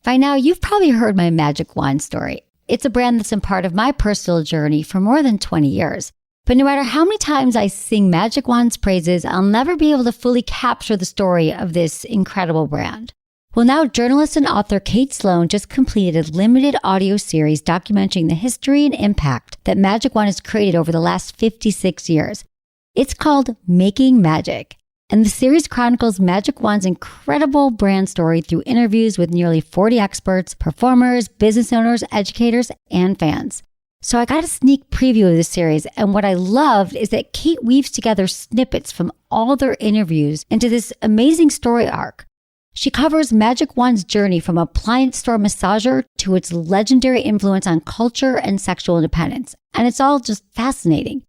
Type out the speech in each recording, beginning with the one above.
By now, you've probably heard my Magic Wand story. It's a brand that's been part of my personal journey for more than 20 years. But no matter how many times I sing Magic Wand's praises, I'll never be able to fully capture the story of this incredible brand. Well, now journalist and author Kate Sloan just completed a limited audio series documenting the history and impact that Magic Wand has created over the last 56 years. It's called Making Magic. And the series chronicles Magic Wand's incredible brand story through interviews with nearly 40 experts, performers, business owners, educators, and fans. So I got a sneak preview of this series, and what I loved is that Kate weaves together snippets from all their interviews into this amazing story arc. She covers Magic Wand's journey from appliance store massager to its legendary influence on culture and sexual independence, and it's all just fascinating.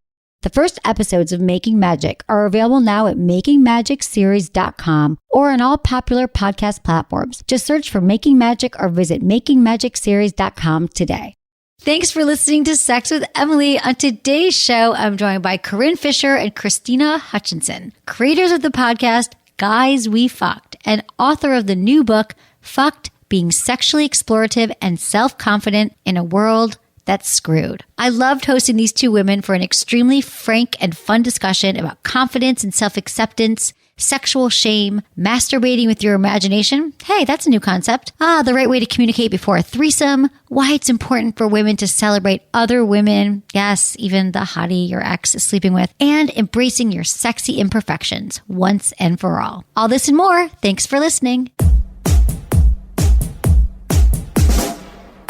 The first episodes of Making Magic are available now at makingmagicseries.com or on all popular podcast platforms. Just search for Making Magic or visit makingmagicseries.com today. Thanks for listening to Sex with Emily. On today's show, I'm joined by Corinne Fisher and Krystyna Hutchinson, creators of the podcast Guys We Fucked, and author of the new book, Fucked, Being Sexually Explorative and Self-Confident in a World That's Screwed. I loved hosting these two women for an extremely frank and fun discussion about confidence and self-acceptance, sexual shame, masturbating with your imagination. Hey, that's a new concept. The right way to communicate before a threesome, why it's important for women to celebrate other women, yes, even the hottie your ex is sleeping with, and embracing your sexy imperfections once and for all. All this and more. Thanks for listening.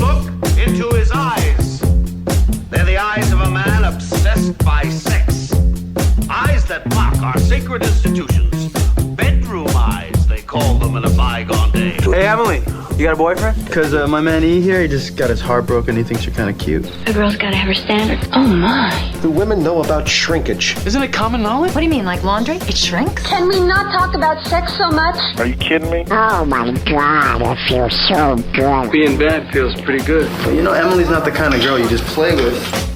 Look into his eyes. They're the eyes of a man obsessed by sex. Eyes that mock our sacred institutions. Bedroom eyes, they call them in a bygone day. Hey, Emily, you got a boyfriend? Because my man E here, he just got his heart broken. He thinks you're kind of cute. A girl's got to have her standards. Oh, my. Do women know about shrinkage? Isn't it common knowledge? What do you mean, like laundry? It shrinks? Can we not talk about sex so much? Are you kidding me? Oh my God, it feels so good. Being bad feels pretty good. But you know, Emily's not the kind of girl you just play with.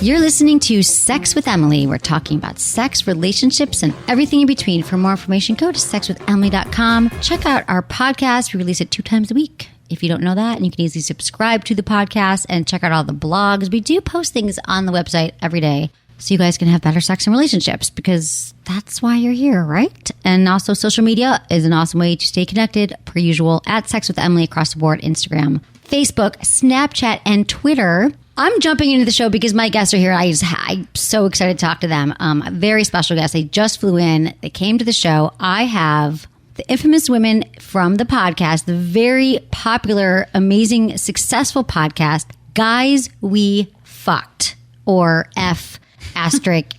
You're listening to Sex with Emily. We're talking about sex, relationships, and everything in between. For more information, go to sexwithemily.com. Check out our podcast. We release it 2 times a week. If you don't know that, and you can easily subscribe to the podcast and check out all the blogs. We do post things on the website every day so you guys can have better sex and relationships, because that's why you're here, right? And also social media is an awesome way to stay connected, per usual, at Sex with Emily across the board, Instagram, Facebook, Snapchat, and Twitter. I'm jumping into the show because my guests are here. I'm so excited to talk to them. A very special guest. They just flew in. They came to the show. I have the infamous women from the podcast, the very popular, amazing, successful podcast, Guys We Fucked, or F asterisk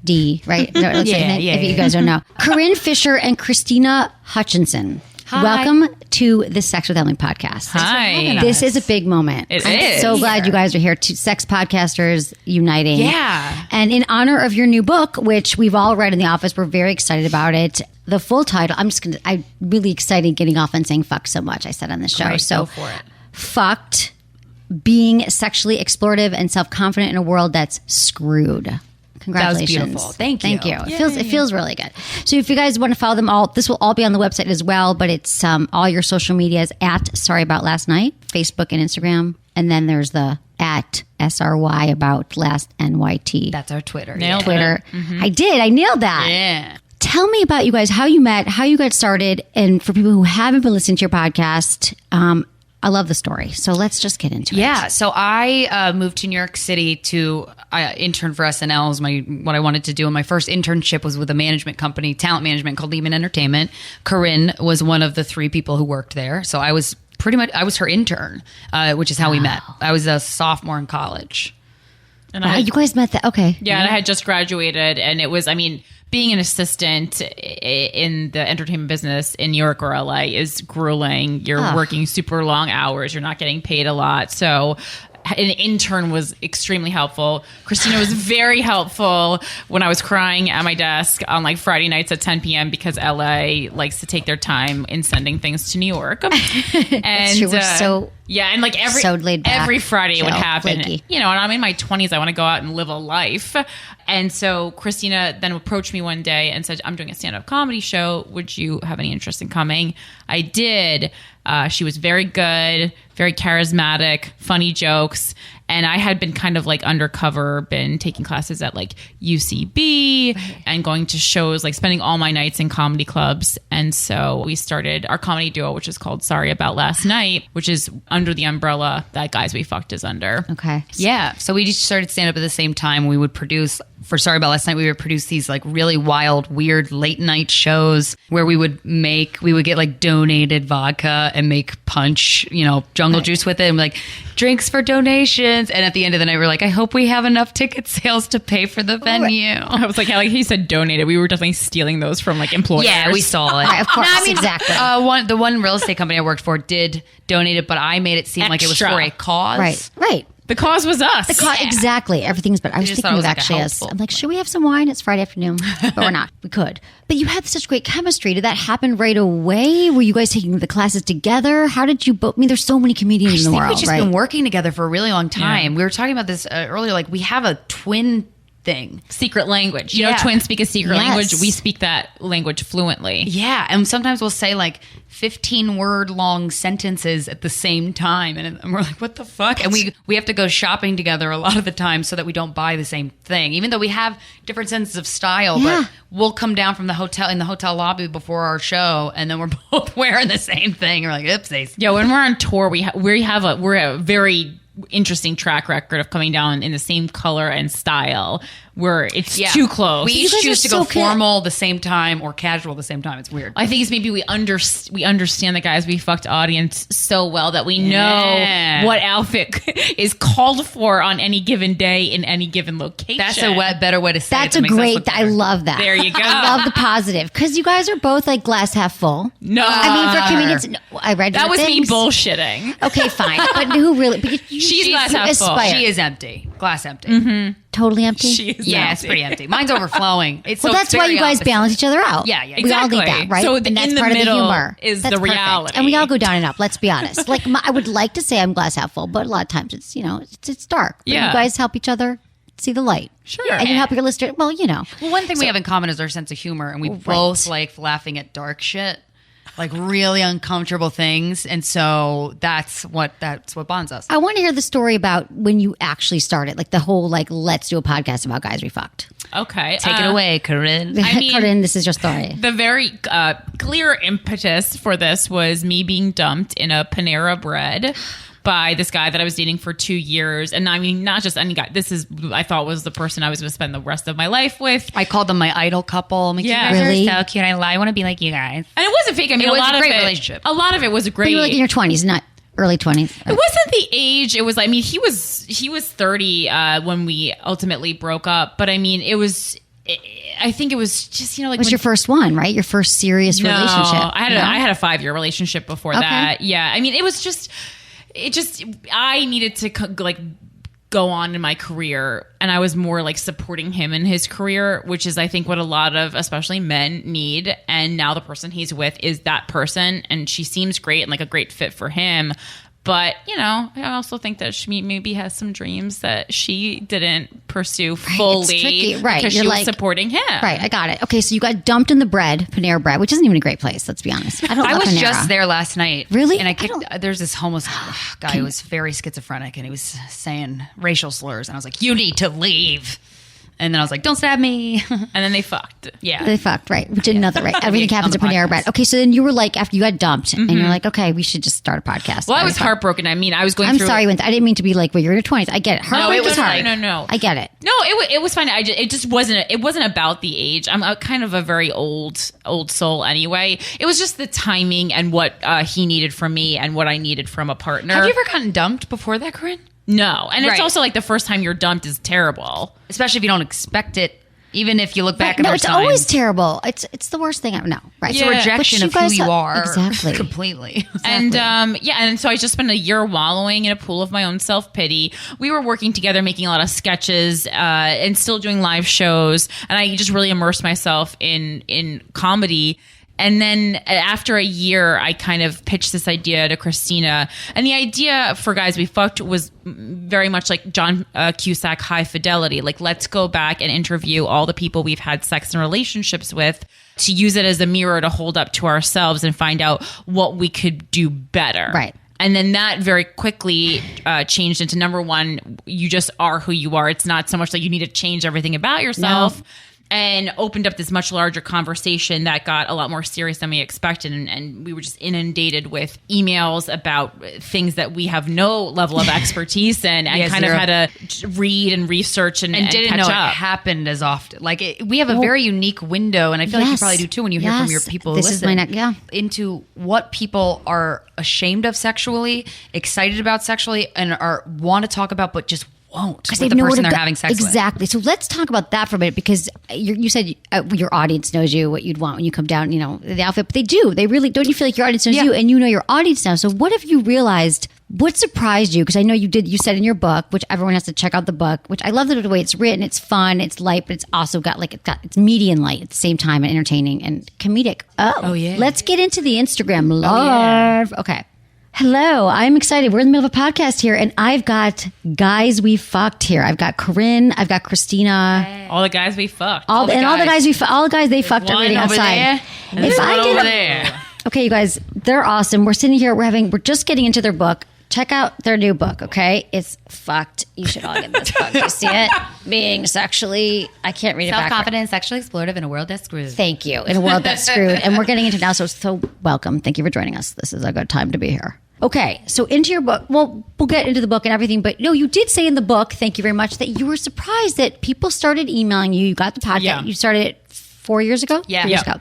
D, right? If you guys don't know. Corinne Fisher and Krystyna Hutchinson. Hi. Welcome to the Sex with Emily podcast. Hi. This is a big moment. I'm so glad you guys are here. Two sex podcasters uniting. Yeah. And in honor of your new book, which we've all read in the office, we're very excited about it. The full title, I'm really excited getting off and saying fuck so much, I said on the show. Great, so go for it. Fucked, being sexually explorative and self-confident in a world that's screwed. Congratulations. That was beautiful. Thank you. It feels really good. So if you guys want to follow them all, this will all be on the website as well, but it's all your social medias at Sorry About Last Night, Facebook and Instagram. And then there's the at SRY About Last NYT. That's our Twitter. Nailed Twitter. Mm-hmm. I nailed that. Yeah. Tell me about you guys, how you met, how you got started. And for people who haven't been listening to your podcast, I love the story. So let's just get into it. Yeah. So I moved to New York City to intern for SNL is what I wanted to do. And my first internship was with a management company, talent management, called Lehman Entertainment. Corinne was one of the 3 people who worked there. So I was her intern, which is how we met. I was a sophomore in college. And you guys met that. Okay. Yeah. And I had just graduated, and it was, being an assistant in the entertainment business in New York or LA is grueling. You're working super long hours. You're not getting paid a lot. So an intern was extremely helpful. Krystyna was very helpful when I was crying at my desk on Friday nights at 10 p.m. because LA likes to take their time in sending things to New York. And true. Yeah, and like So laid back, every Friday it would chill, happen. flaky. You know, and I'm in my 20s. I want to go out and live a life. And so Krystyna then approached me one day and said, I'm doing a stand-up comedy show. Would you have any interest in coming? I did. She was very good, very charismatic, funny jokes. And I had been kind of like undercover, been taking classes at like UCB and going to shows, like spending all my nights in comedy clubs. And so we started our comedy duo, which is called Sorry About Last Night, which is under the umbrella that Guys We Fucked is under. Okay. Yeah. So we just started stand up at the same time. We would produce, for Sorry About Last Night, we would produce these like really wild, weird late night shows where we would get like donated vodka and make punch, jungle juice with it, and like drinks for donations. And at the end of the night, we're like, I hope we have enough ticket sales to pay for the venue. I was like he said donated. We were definitely stealing those from like employers. Yeah, we stole it. Right, of course, exactly. The one real estate company I worked for did donate it, but I made it seem like it was Extra. for a cause. Right. The cause was us. Exactly. Everything's better. I was just thinking thought it of was, like, a actually helpful I'm like, should we have some wine? It's Friday afternoon, but we're not. We could. But you had such great chemistry. Did that happen right away? Were you guys taking the classes together? How did you both? I mean, there's so many comedians in the world, We've just right? been working together for a really long time. We were talking about this earlier. Like we have a twin thing. Secret language. You know, Yeah. twins speak a secret Yes. language. We speak that language fluently. Yeah, and sometimes we'll say like 15-word long sentences at the same time, and we're like, "What the fuck?" And we have to go shopping together a lot of the time so that we don't buy the same thing, even though we have different senses of style. Yeah. But we'll come down from the hotel lobby before our show, and then we're both wearing the same thing. We're like, "Oopsies." Yeah, when we're on tour, we're a very interesting track record of coming down in the same color and style where it's too close. We each guys choose are to go so good. formal the same time or casual the same time. It's weird. I think it's maybe we understand the Guys We Fucked audience so well that we know what outfit is called for on any given day in any given location. That's a better way to say That's it. a That makes us great. look I better. love that. There you go. I love the positive because you guys are both like glass half full. No. I mean for comedians. No, I read That your was things. me bullshitting. Okay, fine. But who really? But She's glass half full. aspire. She is empty. Glass empty. Totally empty. She is Yeah, empty. it's pretty empty. Mine's overflowing. Well, that's why you guys balance each other out. Yeah, yeah, We all need exactly. that, right? So and that's in the part of the middle humor. is That's the perfect. reality. And we all go down and up. Let's be honest. Like I would like to say I'm glass half full, but a lot of times it's it's dark. But Yeah. you guys help each other see the light. Sure. And you help your listener. Well, Well, one thing we have in common is our sense of humor, and we both like laughing at dark shit, like really uncomfortable things, and so that's what bonds us. I want to hear the story about when you actually started, like the whole like let's do a podcast about Guys We Fucked. Okay. Take it away, Corinne. I mean- Corinne, this is your story. The very clear impetus for this was me being dumped in a Panera Bread by this guy that I was dating for 2 years. And I mean, not just any guy. I thought was the person I was going to spend the rest of my life with. I called them my idol couple. I'm like, Yeah. you guys Really? are so cute. I want to be like you guys. And it wasn't fake. I mean, It was a lot a of great it, relationship. A lot of it was But great. you were like in your 20s, not early 20s. It wasn't the age. It was. I mean, he was 30 when we ultimately broke up. But I mean, it was. I think it was just like It was when- your first one, right? Your first serious relationship. I had a 5-year relationship before that. Yeah, I mean, it was just. I needed to go on in my career, and I was more like supporting him in his career, which is I think what a lot of especially men need. And now the person he's with is that person, and she seems great and like a great fit for him. But, I also think that she maybe has some dreams that she didn't pursue fully. It's tricky, right. Because You're she was like- supporting him. Right, I got it. Okay, so you got dumped in the Panera Bread, which isn't even a great place, let's be honest. I I love was Panera. just there last night. Really? And I I kicked. don't- There's this homeless guy who was very schizophrenic, and he was saying racial slurs, and I was like, "You need to leave." And then I was like, "Don't stab me." And then they fucked. Yeah. They fucked, right? We did nothing, right? Everything On happens the at Panera podcast. Bread. Okay, so then you were like, after you got dumped, and you're like, okay, we should just start a podcast. Well, I was Fuck. heartbroken. I mean, I was going I'm through. sorry, I didn't mean to be like, well, you're in your 20s. I get it. Heartbreak it was is hard. like- no. I get it. No, it was fine. It just wasn't. It wasn't about the age. I'm kind of a very old soul anyway. It was just the timing and what he needed from me and what I needed from a partner. Have you ever gotten dumped before that, Corinne? No, and it's Right. also like the first time you're dumped is terrible. Especially if you don't expect it. Even if you look back Right, at no, our it's time. always terrible. It's the worst thing. No, right? It's a Yeah. rejection But of who you are. Exactly. Completely. And and so I just spent a year wallowing in a pool of my own self-pity. We were working together, making a lot of sketches and still doing live shows, and I just really immersed myself in comedy. And then after a year, I kind of pitched this idea to Krystyna. And the idea for Guys We Fucked was very much like John Cusack High Fidelity. Like, let's go back and interview all the people we've had sex and relationships with to use it as a mirror to hold up to ourselves and find out what we could do better. Right. And then that very quickly changed into, number one, you just are who you are. It's not so much that you need to change everything about yourself. No. And opened up this much larger conversation that got a lot more serious than we expected. And we were just inundated with emails about things that we have no level of expertise in, and kind of had to read and research and didn't catch know up. it happened as often. Like, we have a very unique window, and I feel like you probably do too when you hear from your people who listen, into what people are ashamed of sexually, excited about sexually, and want to talk about, but just won't, because they know what they're having sex with. Exactly. So let's talk about that for a minute, because you said your audience knows you, what you'd want when you come down, the outfit. But they do. They really don't. You feel like your audience knows you, and you know your audience now. So what have you realized? What surprised you? Because I know you did. You said in your book, which everyone has to check out the book. Which I love the way it's written. It's fun. It's light, but it's also got it's meaty and light at the same time, and entertaining and comedic. Oh yeah. Let's get into the Instagram live. Okay. Hello, I'm excited. We're in the middle of a podcast here, and I've got Guys We Fucked here. I've got Corinne, I've got Krystyna. All the guys we fucked. All the guys they fucked are waiting outside. Okay, you guys, they're awesome. We're sitting here, we're just getting into their book. Check out their new book, okay? It's fucked. You should all get this book. You see it? Being sexually, I can't read it back. Self-confident, sexually explorative in a world that's screwed. Thank you. In a world that's screwed. And we're getting into it now, so welcome. Thank you for joining us. This is a good time to be here. Okay, so into your book. Well, we'll get into the book and everything, but no, you did say in the book, thank you very much, that you were surprised that people started emailing you. You got the podcast. Yeah. You started it 4 years ago? Yeah. 4 years ago.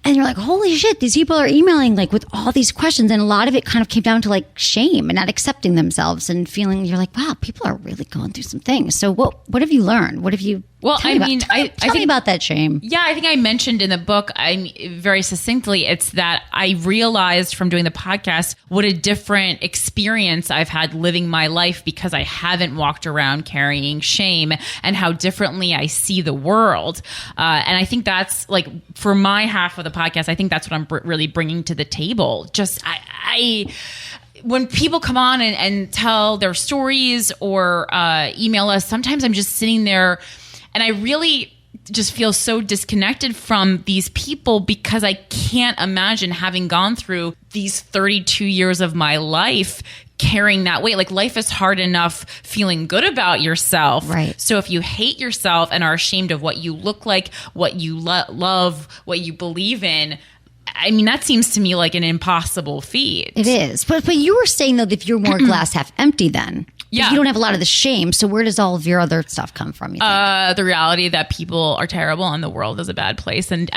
And you're like, holy shit, these people are emailing like with all these questions. And a lot of it kind of came down to like shame and not accepting themselves and feeling, you're like, wow, people are really going through some things. So what have you learned? What have you... Well, tell me about that shame. Yeah, I think I mentioned in the book, very succinctly, it's that I realized from doing the podcast what a different experience I've had living my life because I haven't walked around carrying shame, and how differently I see the world. And I think that's like, for my half of the podcast, I think that's what I'm really bringing to the table. Just, when people come on and tell their stories or email us, sometimes I'm just sitting there and I really just feel so disconnected from these people, because I can't imagine having gone through these 32 years of my life carrying that weight. Like, life is hard enough feeling good about yourself. Right. So if you hate yourself and are ashamed of what you look like, what you love, what you believe in, I mean, that seems to me like an impossible feat. It is. But you were saying, though, that if you're more glass half empty then. Yeah. You don't have a lot of the shame. So where does all of your other stuff come from? The reality that people are terrible and the world is a bad place. And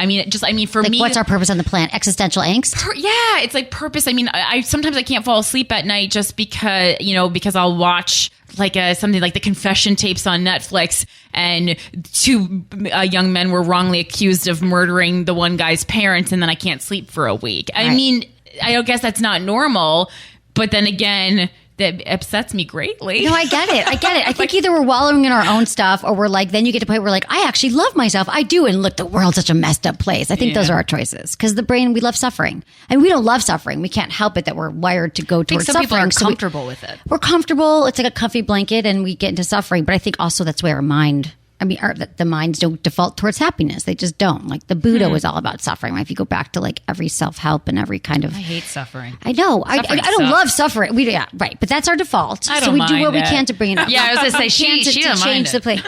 for me, what's our purpose on the planet? Existential angst? It's like purpose. I mean, I sometimes I can't fall asleep at night just because I'll watch like something like the confession tapes on Netflix, and two young men were wrongly accused of murdering the one guy's parents, and then I can't sleep for a week. Right. I mean, I guess that's not normal, but then again, that upsets me greatly. No, I get it. I think either we're wallowing in our own stuff, or we're like, then you get to the point where like, I actually love myself. I do. And look, the world's such a messed up place. I think those are our choices, because the brain, we love suffering. And we don't love suffering. We can't help it that we're wired to go towards suffering. People are comfortable with it. We're comfortable. It's like a comfy blanket, and we get into suffering. But I think also that's where our mind... the minds don't default towards happiness. They just don't. Like the Buddha was all about suffering. Right? If you go back to like every self-help and every kind of... I hate suffering. I know. I don't love suffering. Right. But that's our default. I don't so we do what mind we can to bring it up. Yeah, I was going to say, she doesn't change the play.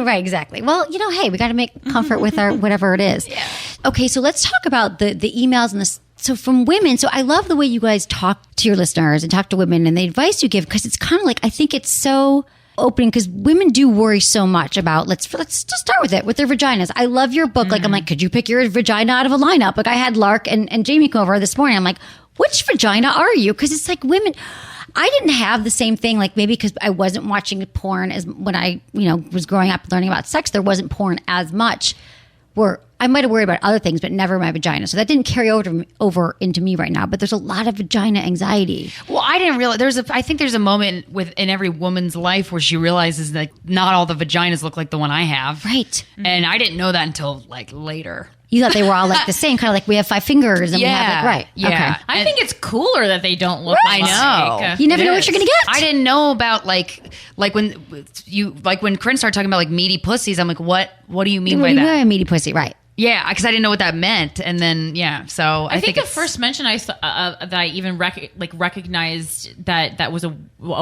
Right, exactly. Well, hey, we got to make comfort with our whatever it is. Yeah. Okay, so let's talk about the emails and the... So from women, so I love the way you guys talk to your listeners and talk to women and the advice you give, because it's kind of like, I think it's so... opening, because women do worry so much about, let's just start with it, with their vaginas. I love your book. Like, I'm like, could you pick your vagina out of a lineup? Like, I had Lark and Jamie come over this morning. I'm like, which vagina are you? Because it's like women, I didn't have the same thing, like maybe because I wasn't watching porn as when I, was growing up learning about sex, there wasn't porn as much, where I might have worried about other things, but never my vagina. So that didn't carry over into me right now. But there's a lot of vagina anxiety. Well, I didn't realize I think there's a moment in every woman's life where she realizes that not all the vaginas look like the one I have. Right. And I didn't know that until like later. You thought they were all like the same, kind of like we have 5 fingers and we have like, right. Yeah. Okay. I think it's cooler that they don't look I know. You never know what you're going to get. I didn't know about like when Corinne started talking about like meaty pussies. I'm like, what do you mean by that? A meaty pussy, right. Yeah, because I didn't know what that meant, and then so I think the first mention I saw that I even recognized that was a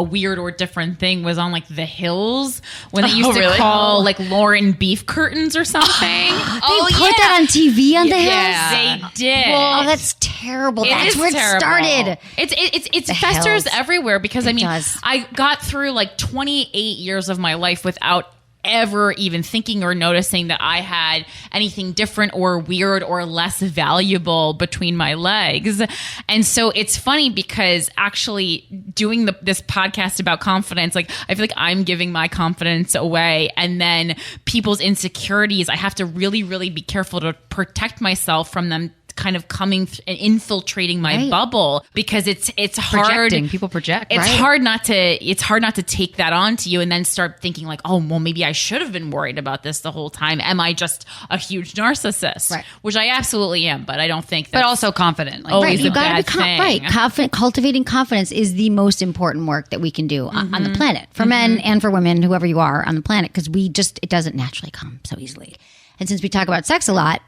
weird or different thing was on like The Hills when they used to call like Lauren beef curtains or something. They put that on TV on The Hills. Yeah, they did. Oh, that's terrible. That's where it started. It festers everywhere because does. I got through like 28 years of my life without ever even thinking or noticing that I had anything different or weird or less valuable between my legs. And so it's funny because actually doing this podcast about confidence, like I feel like I'm giving my confidence away, and then people's insecurities, I have to really, really be careful to protect myself from them kind of coming and infiltrating my bubble, because it's hard. People project. It's hard not to take that onto you and then start thinking like, oh, well, maybe I should have been worried about this the whole time. Am I just a huge narcissist? Right. Which I absolutely am, but I don't think that's but also confident. Like, always You a gotta bad be thing. Right. Cultivating confidence is the most important work that we can do on the planet for men and for women, whoever you are on the planet, because it doesn't naturally come so easily. And since we talk about sex a lot,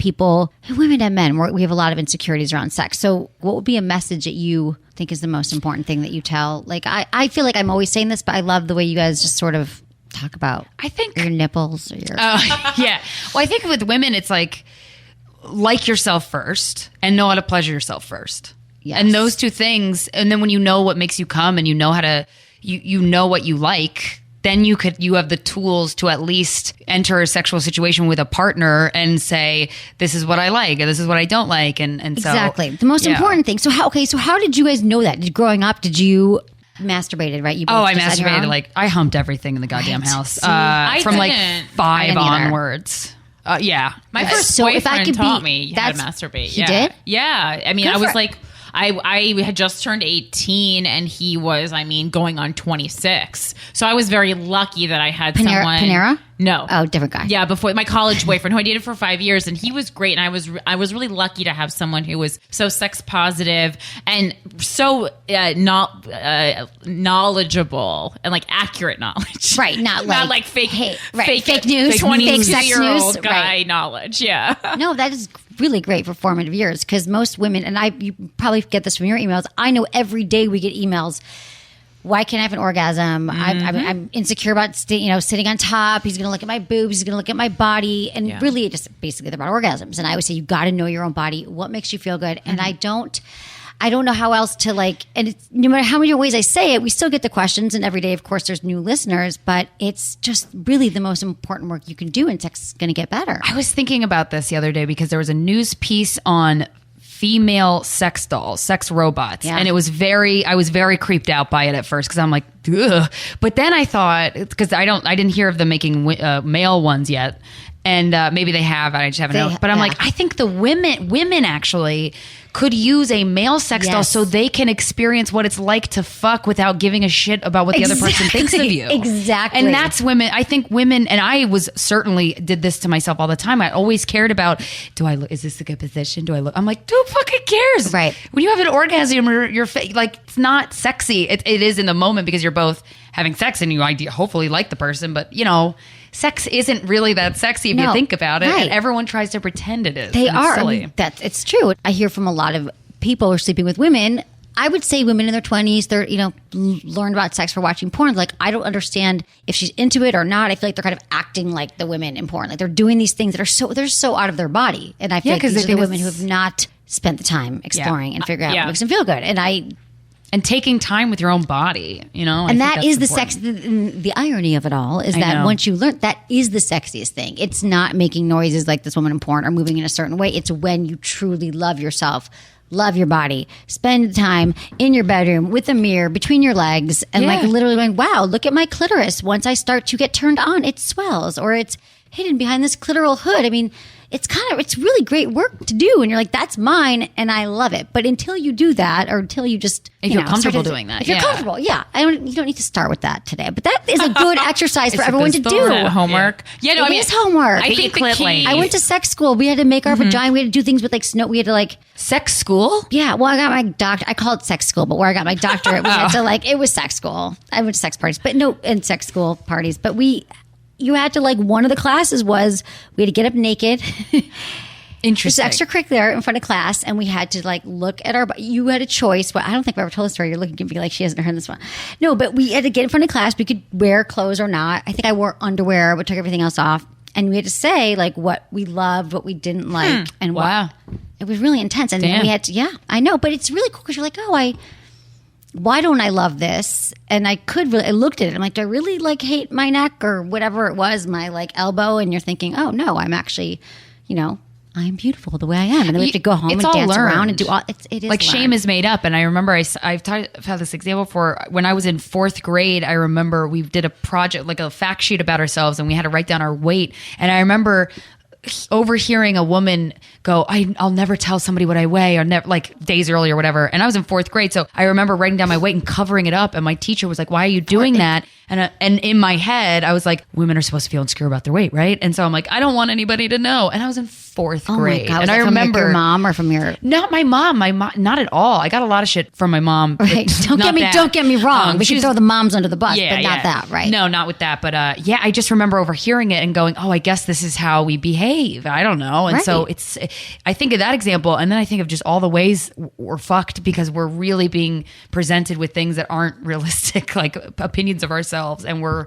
women and men, we have a lot of insecurities around sex. So what would be a message that you think is the most important thing that you tell? Like, I feel like I'm always saying this, but I love the way you guys just sort of talk about your nipples or your... yeah. Well, I think with women, it's like yourself first and know how to pleasure yourself first. Yes. And those two things. And then when you know what makes you come and you know how to, you know what you like, then you have the tools to at least enter a sexual situation with a partner and say, this is what I like, or this is what I don't like. And so exactly. The most important thing. So how did you guys know that? Growing up, did you masturbated, right? You both I just on your masturbated. own? Like I humped everything in the goddamn house See, from like didn't. 5 didn't either. onwards. Yeah. My first So if I boyfriend could taught me how to that's- masturbate. He yeah. did? Yeah. I mean, Good I was for- like, I had just turned 18 and he was, going on 26. So I was very lucky that I had someone. Panera? No. Oh, different guy. Yeah, before my college boyfriend who I dated for 5 years, and he was great. And I was really lucky to have someone who was so sex positive and so knowledgeable and like accurate knowledge. Right, not like fake, fake news, fake sex 22-year-old news, guy right. knowledge. Yeah. No, that is really great for formative years, because most women, and you probably get this from your emails, I know every day we get emails, why can't I have an orgasm? I'm insecure about sitting on top. He's going to look at my boobs. He's going to look at my body. And really, it just basically they're about orgasms. And I always say, you got to know your own body. What makes you feel good? And I don't know how else to and it's, no matter how many ways I say it, we still get the questions. And every day, of course, there's new listeners. But it's just really the most important work you can do. And sex is going to get better. I was thinking about this the other day because there was a news piece on female sex dolls, sex robots. Yeah. And I was very creeped out by it at first because I'm like, ugh. But then I thought, because I didn't hear of them making male ones yet. And maybe they have, I just haven't known. But I'm like, I think the women actually could use a male sex doll so they can experience what it's like to fuck without giving a shit about what the other person thinks of you. Exactly. And that's women. I think women, and I was certainly did this to myself all the time. I always cared about, is this a good position? Do I look? I'm like, who fucking cares? Right. When you have an orgasm, you're like, it's not sexy. It is in the moment because you're both having sex and you hopefully like the person, but sex isn't really that sexy if you think about it. Right. And everyone tries to pretend it is. They and are. It's silly. I mean, it's true. I hear from a lot of people who are sleeping with women. I would say women in their 20s, they're, learned about sex for watching porn. Like, I don't understand if she's into it or not. I feel like they're kind of acting like the women in porn. Like, they're doing these things that they're so out of their body. And I feel like these are the women who have not spent the time exploring and figuring out what makes them feel good. And taking time with your own body, And that is the sex. The irony of it all is that once you learn, that is the sexiest thing. It's not making noises like this woman in porn or moving in a certain way. It's when you truly love yourself, love your body, spend time in your bedroom with a mirror between your legs and literally going, wow, look at my clitoris. Once I start to get turned on, it swells or it's hidden behind this clitoral hood. I mean, it's really great work to do. And you're like, that's mine and I love it. But until you do that, or until you just, if you're comfortable doing that. If you're comfortable, you don't need to start with that today. But that is a good exercise for everyone to do. Homework. Yeah, no, I mean, it's homework. I think the key. I went to sex school. We had to make our vagina. We had to do things with like snow. We had to like sex school. Yeah. Well, I got my doctor. I call it sex school, but where I got my doctorate, we had to like, it was sex school. I went to sex parties, but no, and sex school parties. But you had to like, one of the classes was we had to get up naked. Interesting. It's extracurricular in front of class, and we had to like look at our. You had a choice. Well, I don't think I've ever told the story. You're looking at me like she hasn't heard this one. No, but we had to get in front of class. We could wear clothes or not. I think I wore underwear, but took everything else off, and we had to say like what we loved, what we didn't like, and wow, it was really intense. And then we had to. Yeah, I know, but it's really cool because you're like, why don't I love this? And I looked at it. I'm like, do I really like hate my neck or whatever it was, my like elbow? And you're thinking, oh no, I'm actually, I'm beautiful the way I am. And then we have to go home and dance around and do all. It is like shame is made up. And I remember I've had this example for when I was in 4th grade. I remember we did a project, like a fact sheet about ourselves, and we had to write down our weight. And I remember overhearing a woman go, I'll never tell somebody what I weigh, or never, like days early or whatever. And I was in 4th grade. So I remember writing down my weight and covering it up. And my teacher was like, why are you doing that? And in my head, I was like, women are supposed to feel insecure about their weight, right? And so I'm like, I don't want anybody to know. And I was in 4th grade. My God. And I remember from your mom or from your... Not my mom. My mom, not at all. I got a lot of shit from my mom. Right. Don't get me wrong. We should throw the moms under the bus, but not that, right? No, not with that. But I just remember overhearing it and going, oh, I guess this is how we behave. I don't know. And so I think of that example, and then I think of just all the ways we're fucked because we're really being presented with things that aren't realistic, like opinions of ourselves, and we're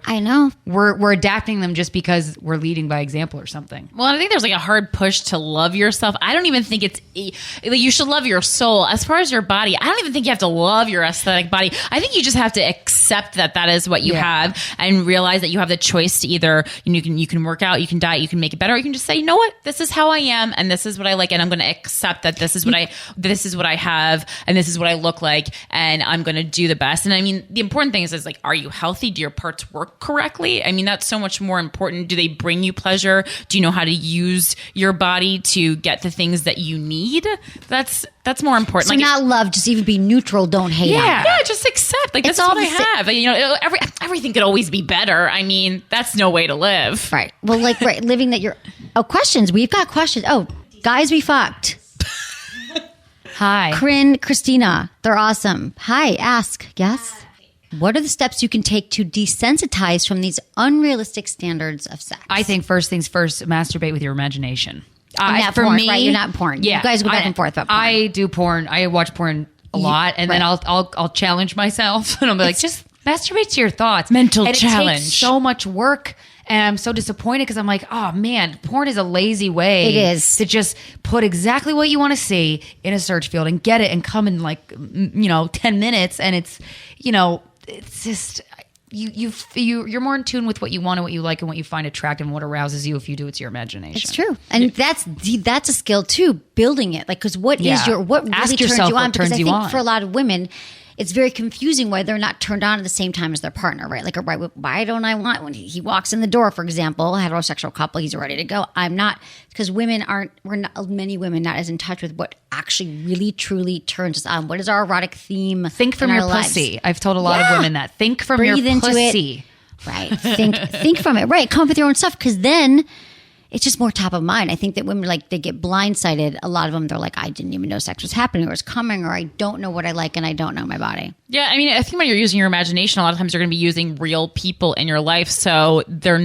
adapting them just because we're leading by example or something. Well, I think there's like a hard push to love yourself. I don't even think you should love your soul. As far as your body, I don't even think you have to love your aesthetic body. I think you just have to accept that is what you have, and realize that you have the choice to either you can work out, you can diet, you can make it better, or you can just say, you know what, this is how I am, and this is what I like, and I'm going to accept that this is what I have, and this is what I look like, and I'm going to do the best. And I mean, the important thing is like, are you healthy? Do your parts work correctly? I mean, that's so much more important. Do they bring you pleasure? Do you know how to use your body to get the things that you need? That's more important. So like, not love, just even be neutral. Don't hate. Yeah, just accept. Like, that's all I have. Everything could always be better. I mean, that's no way to live. Right. Well, living that you're. Oh, questions. We've got questions. Oh, guys, we fucked. Hi, Corinne, Christina. They're awesome. Hi. Ask. Yes. What are the steps you can take to desensitize from these unrealistic standards of sex? I think first things first, masturbate with your imagination. For porn, me, right? You're not porn. Yeah, you guys go back and forth about porn. I do porn. I watch porn a lot, and then I'll challenge myself, and I'll be like, just masturbate to your thoughts. Mental challenge. It takes so much work. And I'm so disappointed because I'm like, oh man, porn is a lazy way. It is. To just put exactly what you want to see in a search field and get it and come in 10 minutes. And it's just, you're more in tune with what you want and what you like and what you find attractive and what arouses you if you do it to your imagination. It's true. And that's a skill too, building it. Like, because what really turns you on? Because I think for a lot of women, it's very confusing why they're not turned on at the same time as their partner, right? Like, why don't I want, when he walks in the door, for example, a heterosexual couple, he's ready to go. I'm not, because many women not as in touch with what actually really truly turns us on. What is our erotic theme? Think from your pussy. I've told a lot of women that. Think from your pussy. Right. Think from it. Right. Come up with your own stuff, because then it's just more top of mind. I think that women, they get blindsided. A lot of them, they're like, I didn't even know sex was happening or was coming, or I don't know what I like and I don't know my body. Yeah, I mean, I think when you're using your imagination, a lot of times you're going to be using real people in your life. So they're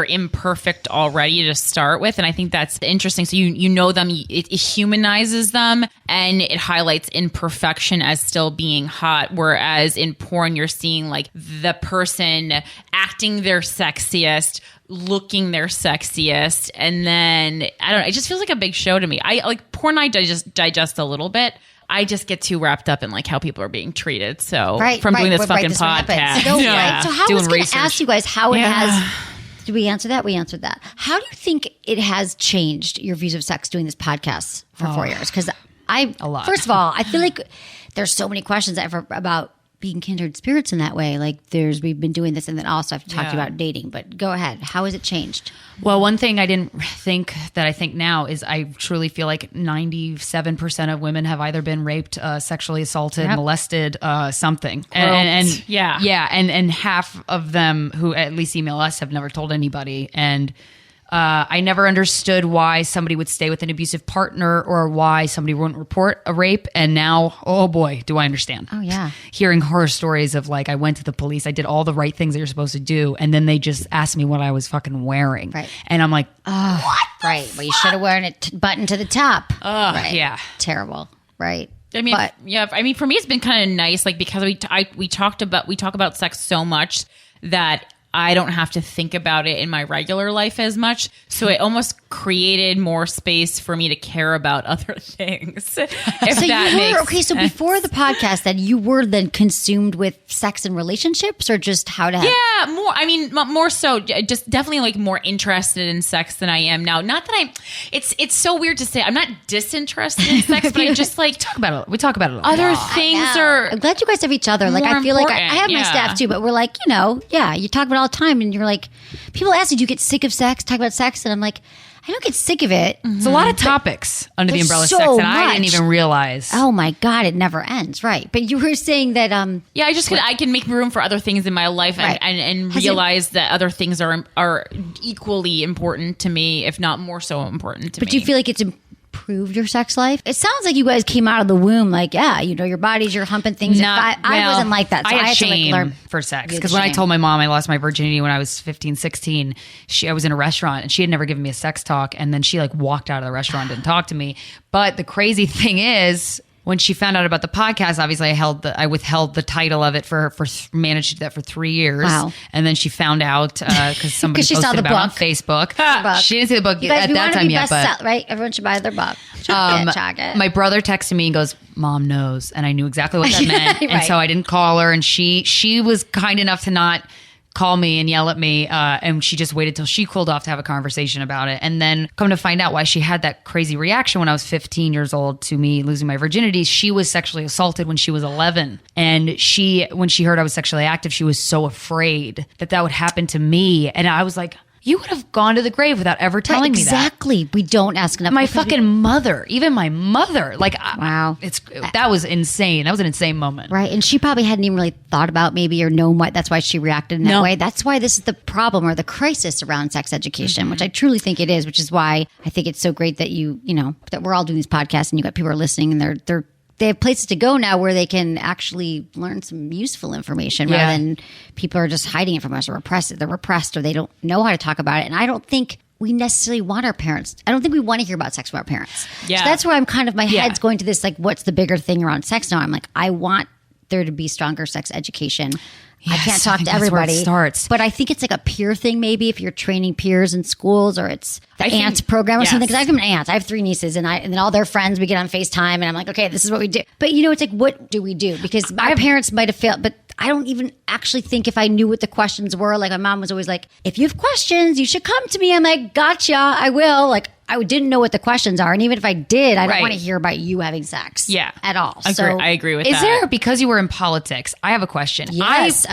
imperfect already to start with. And I think that's interesting. So you know them, it humanizes them, and it highlights imperfection as still being hot. Whereas in porn, you're seeing like the person acting their sexiest, looking their sexiest, and then I don't know, it just feels like a big show to me. I like porn, I digest a little bit. I just get too wrapped up in like how people are being treated. So doing this fucking podcast. So how I was going to ask you guys how it has. Did we answer that? We answered that. How do you think it has changed your views of sex doing this podcast for 4 years? Because first of all, I feel like there's so many questions about being kindred spirits in that way. Like we've been doing this, and then also I've talked about dating. But go ahead. How has it changed? Well, one thing I didn't think that I think now is I truly feel like 97% of women have either been raped, sexually assaulted, molested, something. And half of them who at least email us have never told anybody. And I never understood why somebody would stay with an abusive partner or why somebody wouldn't report a rape. And now, oh boy, do I understand. Oh, yeah. Hearing horror stories of like, I went to the police, I did all the right things that you're supposed to do. And then they just asked me what I was fucking wearing. Right. And I'm like, what? Right. Well, you should have worn it button to the top. Right. Yeah. Terrible. Right. I mean, for me, it's been kind of nice, like, because we talk about sex so much that I don't have to think about it in my regular life as much. So it almost created more space for me to care about other things. So before the podcast, then you were then consumed with sex and relationships, or just how to have... Yeah, more. I mean, more so, just definitely like more interested in sex than I am now. Not that it's so weird to say. I'm not disinterested in sex, but I just like talk about it. We talk about it a lot. Other things are... I'm glad you guys have each other. Like, I feel like I have my staff too, but we're like, you talk about it all the time, and you're like, people ask me, do you get sick of sex? Talk about sex, and I'm like, I don't get sick of it. It's a lot of topics under the umbrella of sex that I didn't even realize. Oh my God, it never ends. Right. But you were saying that... yeah, I can make room for other things in my life, and realize that other things are equally important to me, if not more so important to me. But do you feel like it's improved your sex life? It sounds like you guys came out of the womb like, your bodies, you're humping things. I wasn't like that. So I had to shame for sex. Because when I told my mom I lost my virginity when I was 15, 16, I was in a restaurant and she had never given me a sex talk. And then she like walked out of the restaurant and didn't talk to me. But the crazy thing is, when she found out about the podcast, obviously I withheld the title of it managed to do that for 3 years. Wow. And then she found out because somebody she posted saw the about book. it on Facebook. She didn't see the book at that time yet. Right? Everyone should buy their book. Check it. My brother texted me and goes, "Mom knows," and I knew exactly what that meant. Right. And so I didn't call her, and she was kind enough to not call me and yell at me, and she just waited till she cooled off to have a conversation about it. And then come to find out why she had that crazy reaction when I was 15 years old to me losing my virginity. She was sexually assaulted when she was 11, and when she heard I was sexually active, she was so afraid that would happen to me. And I was like, you would have gone to the grave without ever telling me that. Exactly. We don't ask enough. My fucking mother, even my mother, like, wow, that was insane. That was an insane moment. Right. And she probably hadn't even really thought about maybe or known what, that's why she reacted in that way. That's why this is the problem or the crisis around sex education, which I truly think it is, which is why I think it's so great that that we're all doing these podcasts and you got people are listening and they have places to go now where they can actually learn some useful information rather than people are just hiding it from us or repressed. They're repressed or they don't know how to talk about it. And I don't think we necessarily want our parents. I don't think we want to hear about sex from our parents. Yeah. So that's where I'm kind of, my head's going to this, like, what's the bigger thing around sex now? I'm like, I want there to be stronger sex education. Yes, I can't talk to everybody. That's where it starts. But I think it's like a peer thing, maybe if you're training peers in schools or it's the aunts program or something. Because I've been an aunt. I have 3 nieces and then all their friends, we get on FaceTime and I'm like, okay, this is what we do. But it's like, what do we do? Because our parents might have failed, but I don't even actually think if I knew what the questions were. Like my mom was always like, if you have questions, you should come to me. I'm like, gotcha, I will. Like I didn't know what the questions are. And even if I did, I don't want to hear about you having sex at all. I agree with that. Is there, because you were in politics, I have a question. Yes.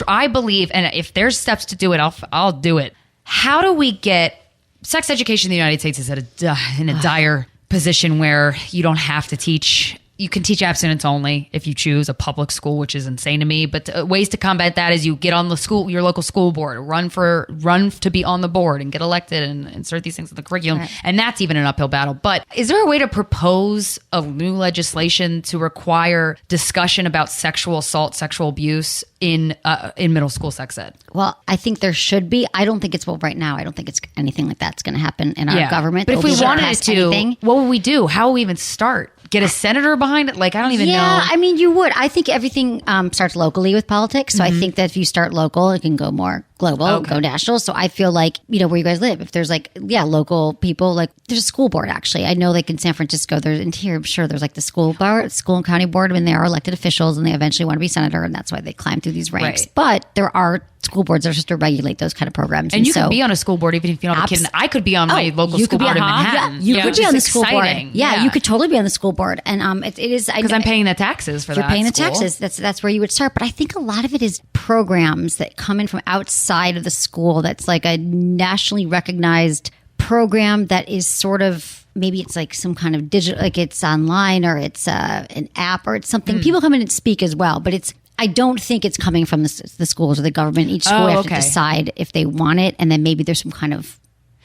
I believe, and if there's steps to do it, I'll do it. How do we get sex education in the United States is in a dire position where you don't have to teach. You can teach abstinence only if you choose a public school, which is insane to me. But ways to combat that is you get on your local school board, run to be on the board and get elected and insert these things in the curriculum. Right. And that's even an uphill battle. But is there a way to propose a new legislation to require discussion about sexual assault, sexual abuse in middle school sex ed? Well, I think there should be. I don't think right now. I don't think it's anything like that's going to happen in our government. But if we wanted it to, what would we do? How would we even start? Get a senator behind it? Like, I don't even know. Yeah, I mean, you would. I think everything starts locally with politics. So I think that if you start local, it can go more global, go national. So I feel like, where you guys live, if there's local people, like there's a school board actually. I know like in San Francisco, I'm sure there's like the school and county board, and they are elected officials and they eventually want to be senator. And that's why they climb through these ranks. Right. But there are school boards that are supposed to regulate those kind of programs. And you can be on a school board even if you don't have a kid. And I could be on my local school board in Manhattan. You could be on the school board. Yeah, you could totally be on the school board. And it is because I'm paying the taxes for that. You're paying the school. taxes. That's where you would start. But I think a lot of it is programs that come in from outside of the school. That's like a nationally recognized program that is sort of, maybe it's like some kind of digital, like it's online or it's an app or it's something. People come in and speak as well, but I don't think it's coming from the schools or the government. Each school has to decide if they want it, and then maybe there's some kind of,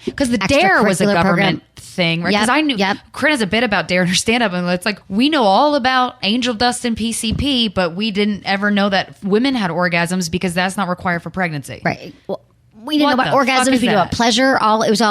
because the DARE was a government thing, right? Because I knew Corinne has a bit about DARE in her stand-up, and it's like, we know all about angel dust and PCP, but we didn't ever know that women had orgasms because that's not required for pregnancy. Right. Well, we didn't know about orgasms. We knew about pleasure. It was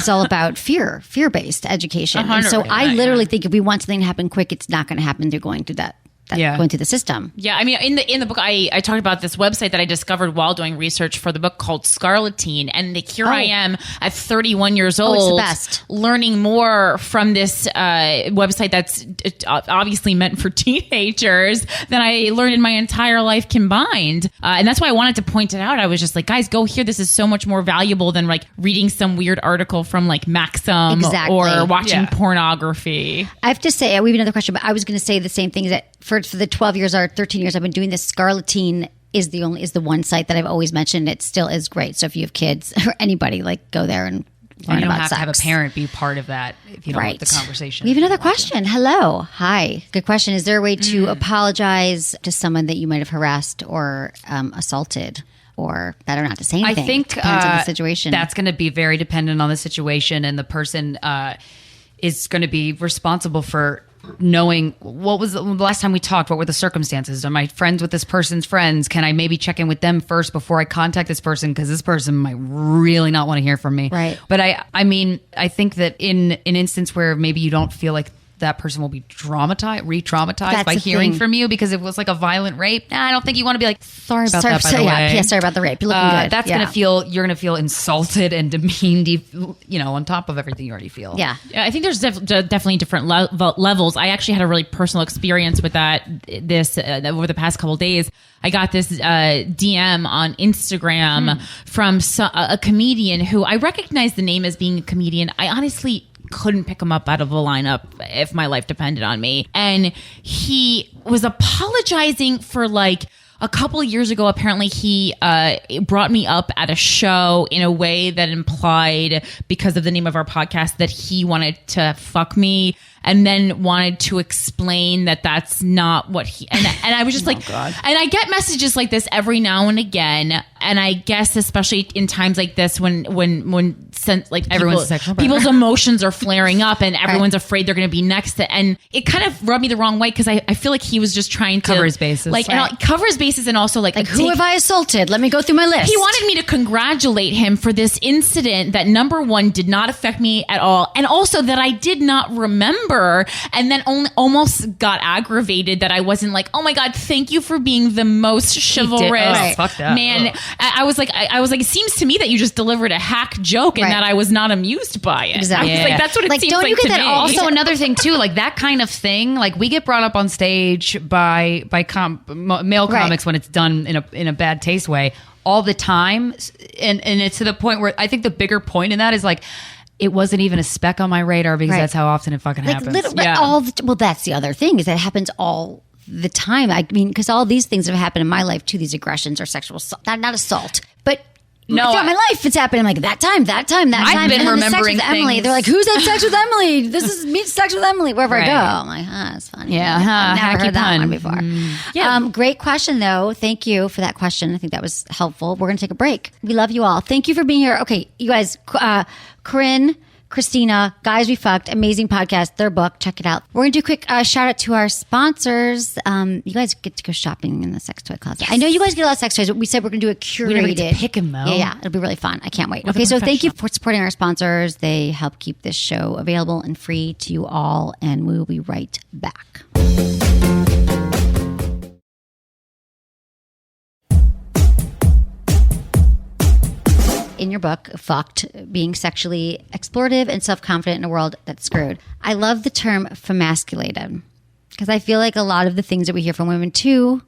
all about fear-based education. And so I literally think if we want something to happen quick, it's not going to happen through going through that. Going through the system. Yeah, I mean, in the book, I talked about this website that I discovered while doing research for the book called Scarletine, and here I am at 31 years old, it's the best. Learning more from this website that's obviously meant for teenagers than I learned in my entire life combined, and that's why I wanted to point it out. I was just like, guys, go here. This is so much more valuable than like reading some weird article from like Maxim or watching pornography. I have to say, we have another question, but I was going to say the same thing, is that for the 12 years or 13 years I've been doing this, Scarletine is the one site that I've always mentioned. It still is great. So if you have kids or anybody, like, go there and learn about sex. You don't have to have a parent be part of that if you don't want the conversation. We have another question. Hello. Hi. Good question. Is there a way to apologize to someone that you might have harassed or assaulted? Or better not to say anything? I think depends on the situation. That's going to be very dependent on the situation, and the person is going to be responsible for knowing what was the last time we talked, what were the circumstances, am I friends with this person's friends, can I maybe check in with them first before I contact this person, because this person might really not want to hear from me. Right. But I mean, I think that in an instance where maybe you don't feel like that person will be re-traumatized by hearing from you because it was like a violent rape. I don't think you want to be like, sorry about that, by the way. Yeah, sorry about the rape. You're looking good. That's you're going to feel insulted and demeaned, on top of everything you already feel. Yeah. I think there's definitely different levels. I actually had a really personal experience with this over the past couple of days. I got this DM on Instagram from a comedian who I recognize the name as being a comedian. I honestly couldn't pick him up out of a lineup if my life depended on me. And he was apologizing for like a couple of years ago. Apparently he brought me up at a show in a way that implied, because of the name of our podcast, that he wanted to fuck me, and then wanted to explain that that's not what he, and I was just like, God. And I get messages like this every now and again. And I guess especially in times like this, when like people's emotions are flaring up and everyone's afraid they're going to be next to, and it kind of rubbed me the wrong way, because I feel like he was just trying to cover his bases, cover his bases, and also like who have I assaulted? Let me go through my list. He wanted me to congratulate him for this incident that, number one, did not affect me at all, and also that I did not remember, and then almost got aggravated that I wasn't like, oh my God, thank you for being the most chivalrous man. I was like, it seems to me that you just delivered a hack joke and that I was not amused by it. Exactly. I was like, that's what it seems don't like you get to that me. Also, another thing too, like that kind of thing, like we get brought up on stage by male comics when it's done in a bad taste way all the time, and it's to the point where I think the bigger point in that is like, it wasn't even a speck on my radar, because that's how often it fucking happens. Well, that's the other thing, is that it happens all the time. I mean, because all these things have happened in my life too, these aggressions or sexual assault, not assault, but throughout my life it's happened. I'm like, that time. I've been remembering sex with Emily. They're like, who's had sex with Emily? This is me sex with Emily wherever I go. I'm like, it's funny. Yeah, I've never heard that one before. Yeah. Great question though. Thank you for that question. I think that was helpful. We're gonna take a break. We love you all. Thank you for being here. Okay, you guys, Corinne, Krystyna, Guys We Fucked, amazing podcast, their book, check it out. We're going to do a quick shout out to our sponsors. You guys get to go shopping in the sex toy closet. Yes. I know you guys get a lot of sex toys, but we said we're going to do a curated. We never get to pick them though. Yeah, it'll be really fun. I can't wait. Okay, so thank you for supporting our sponsors. They help keep this show available and free to you all, and we will be right back. In your book, Fucked, being sexually explorative and self-confident in a world that's screwed. I love the term femasculated, because I feel like a lot of the things that we hear from women too,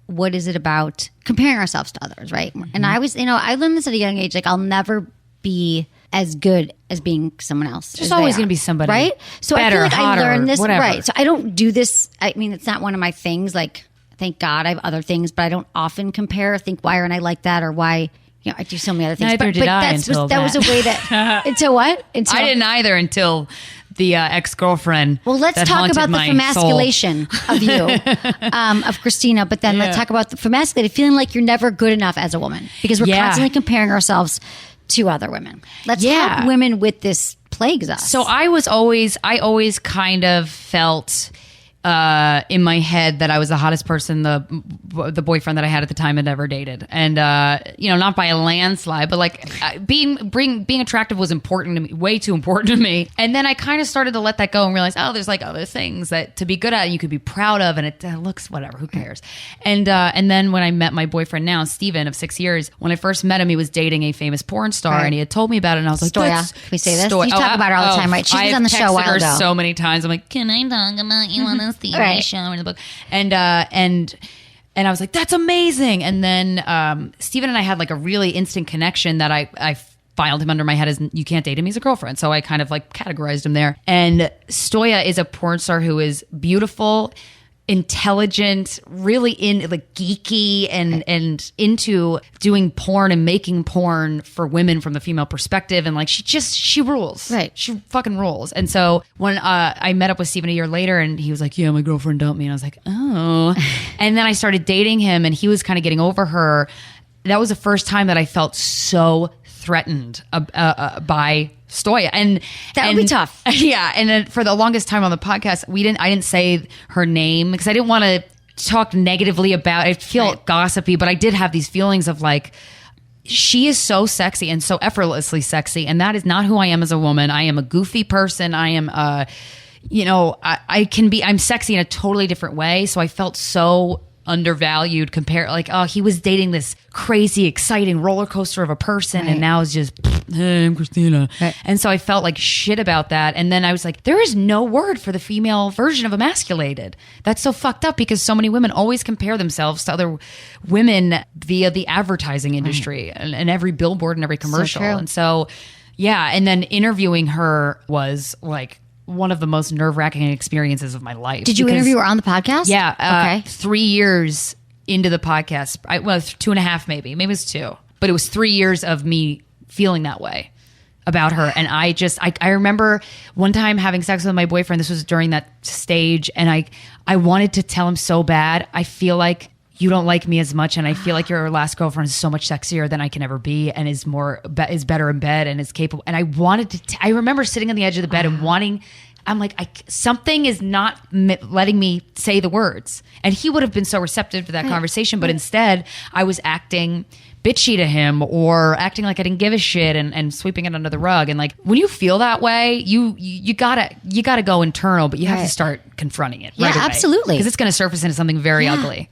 what is it about comparing ourselves to others, right? And I was, I learned this at a young age. Like, I'll never be as good as being someone else. There's always going to be somebody, right? So better, I feel like hotter, I learned this, whatever. right? So I don't do this. I mean, it's not one of my things. Like, thank God I have other things, but I don't often compare or think, why aren't I like that? Or why, I do so many other things. Neither did I until that was a way that, until what? Until, I didn't either until the ex-girlfriend. Well, let's that talk about haunted the my femasculation of you, of Krystyna. But then let's talk about the femasculated, feeling like you're never good enough as a woman because we're constantly comparing ourselves to other women. Let's help women with this plagues us. So I always kind of felt in my head that I was the hottest person the boyfriend that I had at the time had ever dated, and not by a landslide, but like being attractive was important to me, way too important to me. And then I kind of started to let that go and realize, there's like other things that to be good at and you could be proud of, and it looks whatever, who cares? And then when I met my boyfriend now, Steven, of 6 years, when I first met him, he was dating a famous porn star, and he had told me about it, and I was like, Stoya. Can we say this? You talk about her all the time, right? She was on the show a while ago. So many times, I'm like, can I talk about you on this TV show or in the book? And I was like, that's amazing. And then Steven and I had like a really instant connection that I filed him under my head as you can't date him, he's a girlfriend. So I kind of like categorized him there. And Stoya is a porn star who is beautiful, intelligent, really geeky and into doing porn and making porn for women from the female perspective, and like she rules. Right. She fucking rules. And so when I met up with Steven a year later, and he was like, yeah, my girlfriend dumped me, and I was like, oh. And then I started dating him, and he was kind of getting over her. That was the first time that I felt so threatened by Stoya, and that would be tough. Yeah, and then for the longest time on the podcast, I didn't say her name because I didn't want to talk negatively about it. I feel gossipy, but I did have these feelings of like, she is so sexy and so effortlessly sexy, and that is not who I am as a woman. I am a goofy person. I am I'm sexy in a totally different way. So I felt so undervalued compared, like, he was dating this crazy, exciting roller coaster of a person, and now it's just, hey, I'm Krystyna. Right. And so I felt like shit about that. And then I was like, there is no word for the female version of emasculated. That's so fucked up because so many women always compare themselves to other women via the advertising industry and every billboard and every commercial. So true. And so, yeah. And then interviewing her was like one of the most nerve-wracking experiences of my life. Did you interview her on the podcast? Yeah. Okay. 3 years into the podcast. 2.5 maybe. Maybe it was 2. But it was 3 years of me feeling that way about her. And I remember one time having sex with my boyfriend. This was during that stage. And I wanted to tell him so bad, I feel like you don't like me as much, and I feel like your last girlfriend is so much sexier than I can ever be, and is better in bed and is capable. And I wanted to. I remember sitting on the edge of the bed and wanting. I'm like, something is not letting me say the words. And he would have been so receptive to that conversation, but instead, I was acting bitchy to him or acting like I didn't give a shit and sweeping it under the rug. And like, when you feel that way, you gotta go internal, but you have to start confronting it. Yeah, right away, absolutely, because it's going to surface into something very ugly.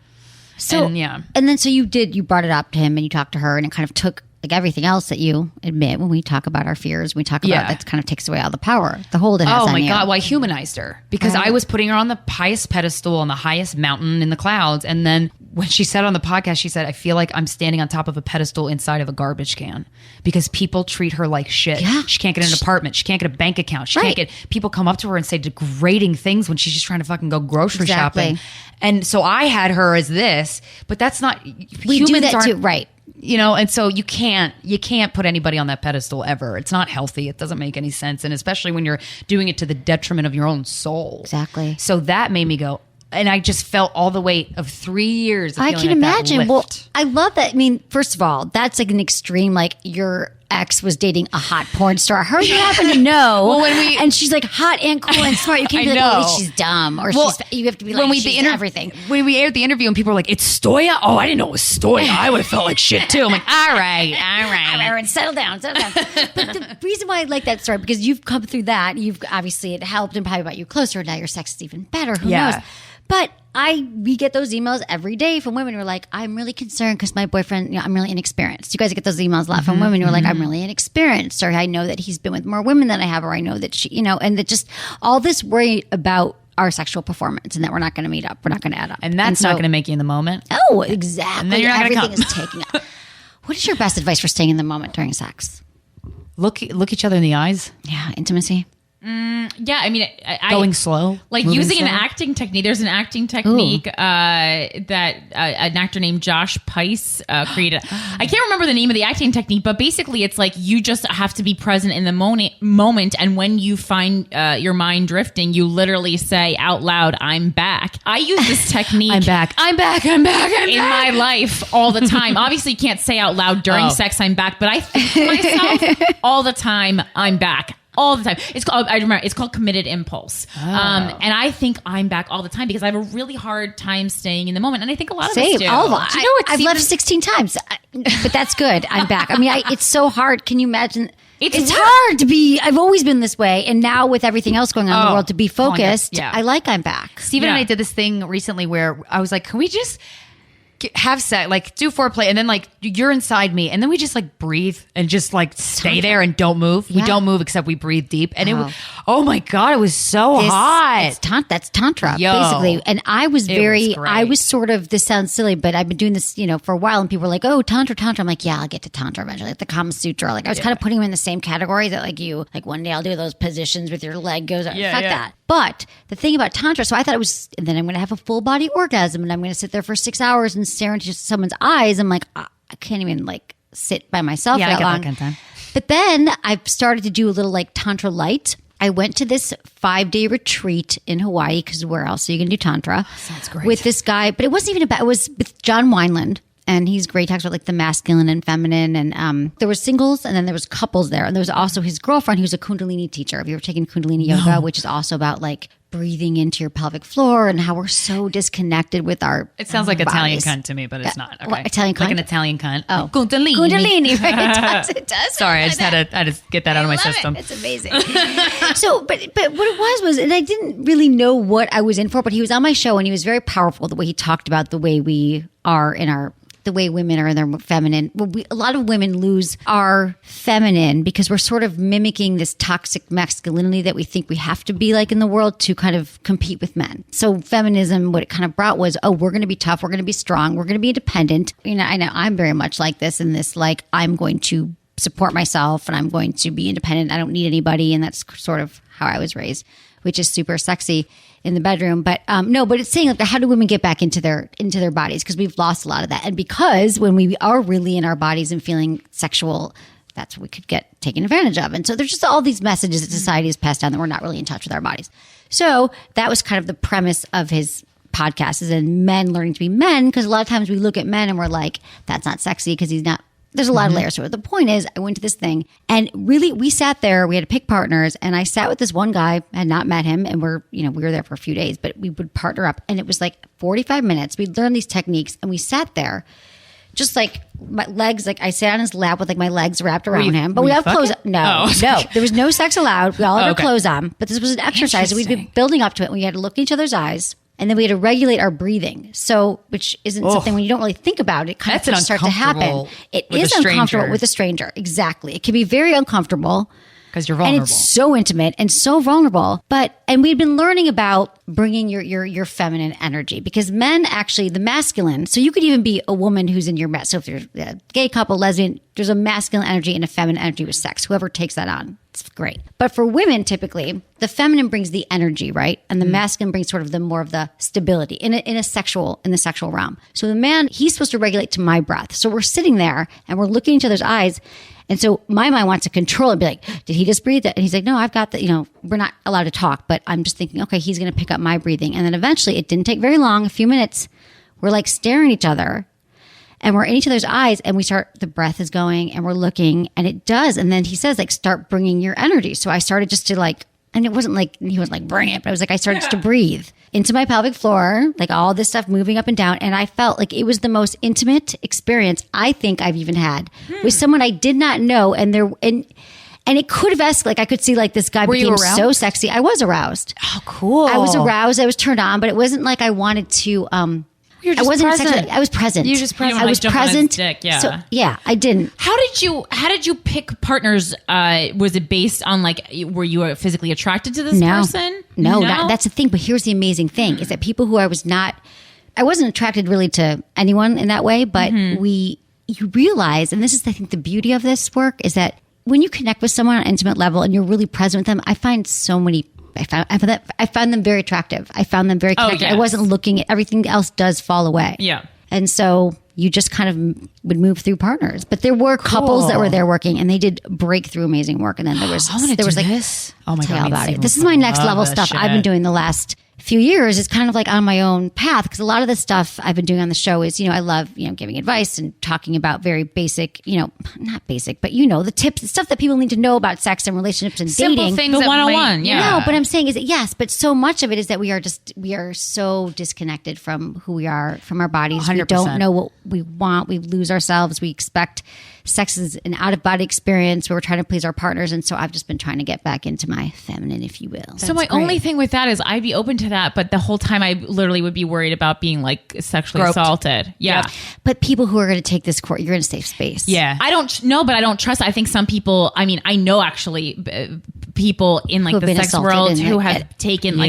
So and then you brought it up to him and you talked to her, and it kind of took like everything else that you admit when we talk about our fears, we talk about that kind of takes away all the power, the hold it has on you. God, well, I humanized her because I was putting her on the highest pedestal on the highest mountain in the clouds, and then when she said on the podcast, she said, I feel like I'm standing on top of a pedestal inside of a garbage can because people treat her like shit. Yeah. She can't get an apartment. She can't get a bank account. She can't get, people come up to her and say degrading things when she's just trying to fucking go grocery shopping. And so I had her as this, but that's not, we do that too, right? And so you can't put anybody on that pedestal ever. It's not healthy. It doesn't make any sense. And especially when you're doing it to the detriment of your own soul. Exactly. So that made me go, and I just felt all the weight of 3 years. Of I can imagine. Well, I love that. I mean, first of all, that's like an extreme, like your ex was dating a hot porn star. Her you happen to know. Well, and she's like hot and cool and smart. You can't be like, at least she's dumb. Or you have to be like, she's everything. When we aired the interview and people were like, it's Stoya? Oh, I didn't know it was Stoya. I would have felt like shit too. I'm like, all right. Settle down. But the reason why I like that story, because you've come through that. You've obviously, it helped and probably brought you closer. Now your sex is even better. Who knows? But we get those emails every day from women who are like, I'm really concerned because my boyfriend, I'm really inexperienced. You guys get those emails a lot from women who are like, I'm really inexperienced, or I know that he's been with more women than I have, or I know that she, and that just all this worry about our sexual performance and that we're not going to meet up. We're not going to add up. And that's not going to make you in the moment. Oh, exactly. And then you're not going to come. Everything is taking up. What is your best advice for staying in the moment during sex? Look each other in the eyes. Yeah, intimacy. Yeah, I mean, Going slow. like moving using slow. an acting technique. There's an acting technique that an actor named Josh Pice created. I can't remember the name of the acting technique, but basically it's like you just have to be present in the moment. And when you find your mind drifting, you literally say out loud, "I'm back." I use this technique. I'm back. I'm back. I'm back. I'm in back. my life all the time. Obviously, you can't say out loud during sex, "I'm back," but I think to myself all the time, "I'm back." All the time. It's called, I remember, it's called committed impulse. And I think I'm back all the time because I have a really hard time staying in the moment. And I think a lot of us do. I've left 16 times, but that's good. I'm back. I mean, it's so hard. Can you imagine? It's hard to be, I've always been this way. And now with everything else going on in the world, to be focused, I like I'm back. Steven and I did this thing recently where I was like, can we just have sex, like do foreplay, and then like you're inside me, and then we just like breathe and just like stay there and don't move. We don't move except we breathe deep. And it was, oh my God, it was so hot. That's Tantra, basically. And I was I was sort of, this sounds silly, but I've been doing this, for a while, and people were like, oh, Tantra. I'm like, yeah, I'll get to Tantra eventually. Like the Kama Sutra. Like I was kind of putting them in the same category that like one day I'll do those positions with your leg goes up. Fuck that. But the thing about Tantra, so I thought it was, and then I'm going to have a full body orgasm and I'm going to sit there for 6 hours and stare into someone's eyes. I'm like, I can't even like sit by myself for that long. That kind of time. But then I've started to do a little like Tantra light. I went to this 5-day retreat in Hawaii because where else are you going to do Tantra? Sounds great. With this guy, but it wasn't even about, it was with John Wineland. And he's great. He talks about like the masculine and feminine. And there was singles and then there was couples there. And there was also his girlfriend who's a Kundalini teacher. Have you ever taken Kundalini yoga, which is also about like breathing into your pelvic floor and how we're so disconnected with our It sounds like bodies. Italian cunt to me, but it's not. Okay. What, Italian cunt? Like an Italian cunt. Oh. Kundalini. Kundalini, right? It does. Sorry, I just had to get that out of my system. It's amazing. So, but what it was, and I didn't really know what I was in for, but he was on my show and he was very powerful the way he talked about the way we are in our, the way women are in their feminine. Well, a lot of women lose our feminine because we're sort of mimicking this toxic masculinity that we think we have to be like in the world to kind of compete with men. So feminism, what it kind of brought was, oh, we're going to be tough. We're going to be strong. We're going to be independent. I know I'm very much like this in this, like, I'm going to support myself and I'm going to be independent. I don't need anybody. And that's sort of how I was raised, which is super sexy in the bedroom. But no, but it's saying like, how do women get back into their bodies? Because we've lost a lot of that. And because when we are really in our bodies and feeling sexual, that's what we could get taken advantage of. And so there's just all these messages that society has passed down that we're not really in touch with our bodies. So that was kind of the premise of his podcast, is in men learning to be men. Because a lot of times we look at men and we're like, that's not sexy because he's not. There's a lot of layers to it. The point is, I went to this thing and really we sat there, we had to pick partners, and I sat with this one guy, I had not met him, and we were there for a few days, but we would partner up, and it was like 45 minutes. We'd learn these techniques and we sat there just like my legs, like I sat on his lap with like my legs wrapped around him, but we all have clothes on. No, there was no sex allowed. We all had our clothes on, but this was an exercise. So we'd been building up to it. And we had to look in each other's eyes. And then we had to regulate our breathing. So, which isn't something when you don't really think about it, kind of starts to happen. It is uncomfortable with a stranger. Exactly. It can be very uncomfortable. Because you're vulnerable. And it's so intimate and so vulnerable. And we've been learning about bringing your feminine energy, because men actually, the masculine, so you could even be a woman who's in your, so if you're a gay couple, lesbian, there's a masculine energy and a feminine energy with sex. Whoever takes that on, it's great. But for women, typically, the feminine brings the energy, right? And the masculine brings sort of the more of the stability in the sexual realm. So the man, he's supposed to regulate to my breath. So we're sitting there and we're looking into each other's eyes. And so my mind wants to control it and be like, did he just breathe that? And he's like, no, I've got that. We're not allowed to talk, but I'm just thinking, okay, he's going to pick up my breathing. And then eventually, it didn't take very long, a few minutes, we're like staring at each other and we're in each other's eyes, and the breath is going and we're looking, and it does. And then he says, like, start bringing your energy. So I started just to like, and it wasn't like, he was like, bring it. But I was like, I started just to breathe into my pelvic floor, like all this stuff moving up and down. And I felt like it was the most intimate experience I think I've even had with someone I did not know. And it could have escalated. Like I could see like this guy became so sexy. I was aroused. Oh, cool. I was aroused. I was turned on, but it wasn't like I wanted to, You're I just wasn't present. sexually, I was present. You just present. I was Jump on his present. dick, yeah. So yeah, I didn't. How did you pick partners? Was it based on like, were you physically attracted to this person? No, that's the thing. But here's the amazing thing is that people who I wasn't attracted really to anyone in that way, but you realize, and this is, I think, the beauty of this work is that when you connect with someone on an intimate level and you're really present with them, I find them very attractive. I found them very connected. yes. I wasn't looking at everything else does fall away. Yeah. And so you just kind of would move through partners. But there were couples that were there working and they did breakthrough amazing work. And then there was like this. Oh my tell God. about it. This is my next level stuff I've been doing the last few years. Is kind of like on my own path, because a lot of the stuff I've been doing on the show is, I love, giving advice and talking about very basic, not basic, but the tips, the stuff that people need to know about sex and relationships and Simple dating. things The 101, yeah. No, but I'm saying is that yes, but so much of it is that we are so disconnected from who we are, from our bodies. 100%. We don't know what we want. We lose ourselves. We expect sex is an out of body experience where we're trying to please our partners. And so I've just been trying to get back into my feminine, if you will. So my only thing with that is I'd be open to that, but the whole time I literally would be worried about being like sexually assaulted. Yeah. Yep. But people who are going to take this court, you're in a safe space. Yeah. I don't know, but I don't trust. I think some people, I know actually people in like Who have the been sex assaulted world and, who like, have taken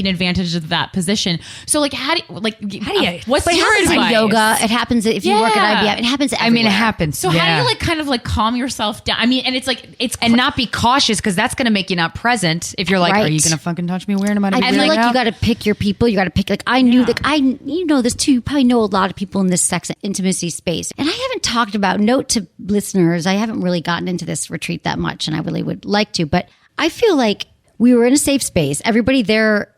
advantage of that position. So like, how do you, what's But it your happens advice? in yoga. It happens if you work at IBM. It happens everywhere. it happens. So how do you like kind of like calm yourself down? And it's like, and not be cautious, because that's going to make you not present. If you're like, Right. are you going to fucking touch me weird? Am I I feel like you got to pick your people. You got to pick. Like I knew, you know this too. You probably know a lot of people in this sex and intimacy space. And I haven't talked about. Note to listeners, I haven't really gotten into this retreat that much, and I really would like to. But I feel like we were in a safe space. Everybody there,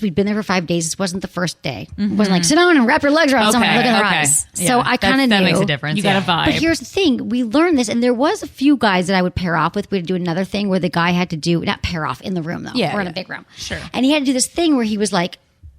we'd been there for 5 days. This wasn't the first day. It wasn't like sit down and wrap your legs around someone and look in their eyes. So I kind of knew. That makes a difference. you got a vibe. But here's the thing. We learned this, and there was a few guys that I would pair off with. We'd do another thing where the guy had to do, not pair off in the room though. Yeah, We're in a yeah. big room. Sure. And he had to do this thing where he was like,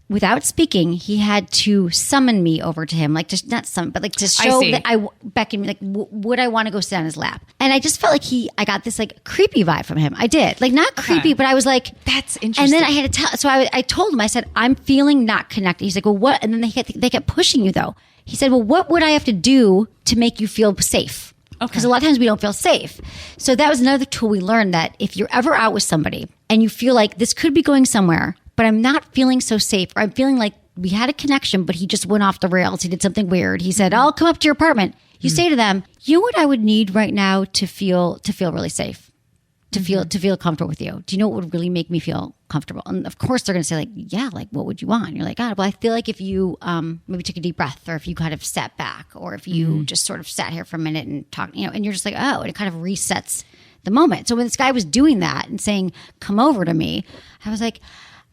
without speaking, he had to summon me over to him, like just not summon, but like to show see. that I beckon me, like would I want to go sit on his lap? And I just felt like I got this like creepy vibe from him. I did, like not creepy, but I was like, That's interesting. And then I had to tell, so I told him, I said, I'm feeling not connected. He's like, well, what? And then they kept pushing you though. He said, well, what would I have to do to make you feel safe? Because a lot of times we don't feel safe. So that was another tool we learned, that if you're ever out with somebody and you feel like this could be going somewhere, but I'm not feeling so safe, or I'm feeling like we had a connection, but he just went off the rails. He did something weird. He said, I'll come up to your apartment. You say to them, you know what I would need right now to feel really safe, to feel comfortable with you. Do you know what would really make me feel comfortable? And of course they're going to say like, yeah, like what would you want? And you're like, God, well, I feel like if you maybe took a deep breath, or if you kind of sat back, or if you just sort of sat here for a minute and talked, and you're just like, oh, and it kind of resets the moment. So when this guy was doing that and saying, come over to me, I was like,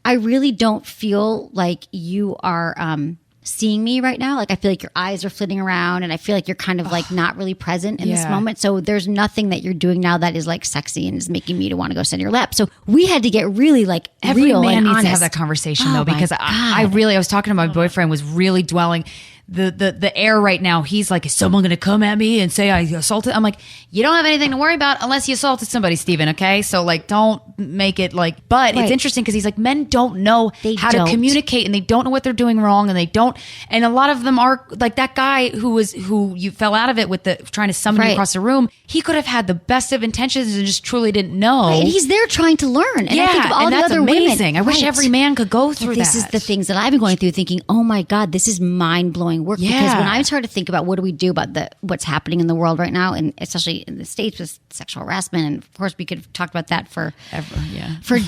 I really don't feel like you are seeing me right now. Like I feel like your eyes are flitting around, and I feel like you're kind of like not really present in this moment. So there's nothing that you're doing now that is like sexy and is making me to want to go sit in your lap. So we had to get really like Every real man and needs honest. to have that conversation Oh though, my because I was talking to my boyfriend, was really dwelling the air right now. He's like, is someone going to come at me and say I assaulted? I'm like, you don't have anything to worry about unless you assaulted somebody, Steven. Okay. So like, don't make it like, but Right. it's interesting because he's like, men don't know how to communicate, and they don't know what they're doing wrong, and and a lot of them are like that guy who you fell out of it with, the trying to summon you Right. across the room. He could have had the best of intentions and just truly didn't know. Right, and he's there trying to learn. And I think of all and the that's other amazing. women. I wish Right. every man could go through But this that. is the things that I've been going through, thinking, oh my God, this is mind-blowing work. Because Yeah. when I started to think about what do we do about what's happening in the world right now, and especially in the States with sexual harassment, and of course we could have talked about that for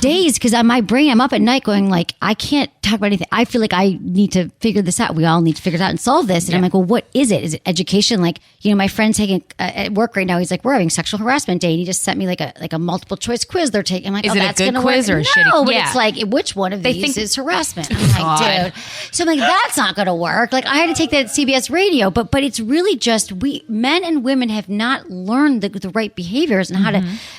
days, because on my brain, I'm up at night going like, I can't talk about anything. I feel like I need to figure this out. We all need to figure it out and solve this. And I'm like, well, what is it? Is it education? Like, my friend's taking at work right now. He's like, we're having sexual harassment day. And he just sent me like a multiple choice quiz they're taking. I'm like, Is oh, it a that's good gonna quiz work. or a no, shitty- but Yeah. it's like, which one of these is harassment? I'm like, dude. So I'm like, that's not going to work. Like I had to take that at CBS radio, but it's really just men and women have not learned the right behaviors and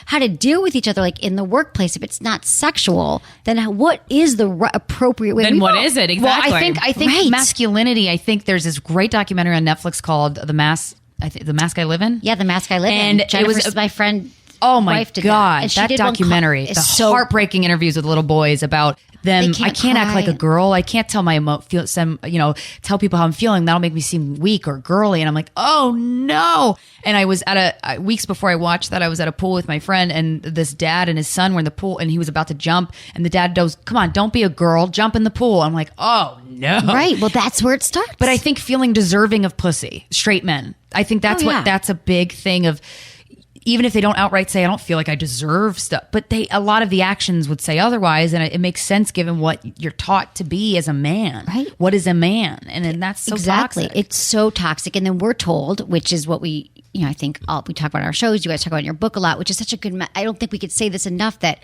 how to deal with each other, like in the workplace. If it's not sexual, then what is the appropriate way? Then what is it exactly? Well, I think Right. masculinity. I think there's this great documentary on Netflix called The Mask I Live In. Yeah, the mask I live And in. it Jennifer's was- my friend. Oh my wife did God, and she that did one documentary, it's the so heartbreaking interviews with little boys about them. They I can't act cry. like a girl. I can't tell tell people how I'm feeling. That'll make me seem weak or girly. And I'm like, oh no. And I was at weeks before I watched that, I was at a pool with my friend, and this dad and his son were in the pool, and he was about to jump, and the dad goes, come on, don't be a girl, jump in the pool. I'm like, oh no. Right. Well, that's where it starts. But I think feeling deserving of pussy, straight men. I think that's that's a big thing of, even if they don't outright say, I don't feel like I deserve stuff, but a lot of the actions would say otherwise. And it makes sense given what you're taught to be as a man. Right. What is a man? And then that's so toxic. It's so toxic. And then we're told, which is what we, I think we talk about in our shows, you guys talk about in your book a lot, which is such a good, I don't think we could say this enough, that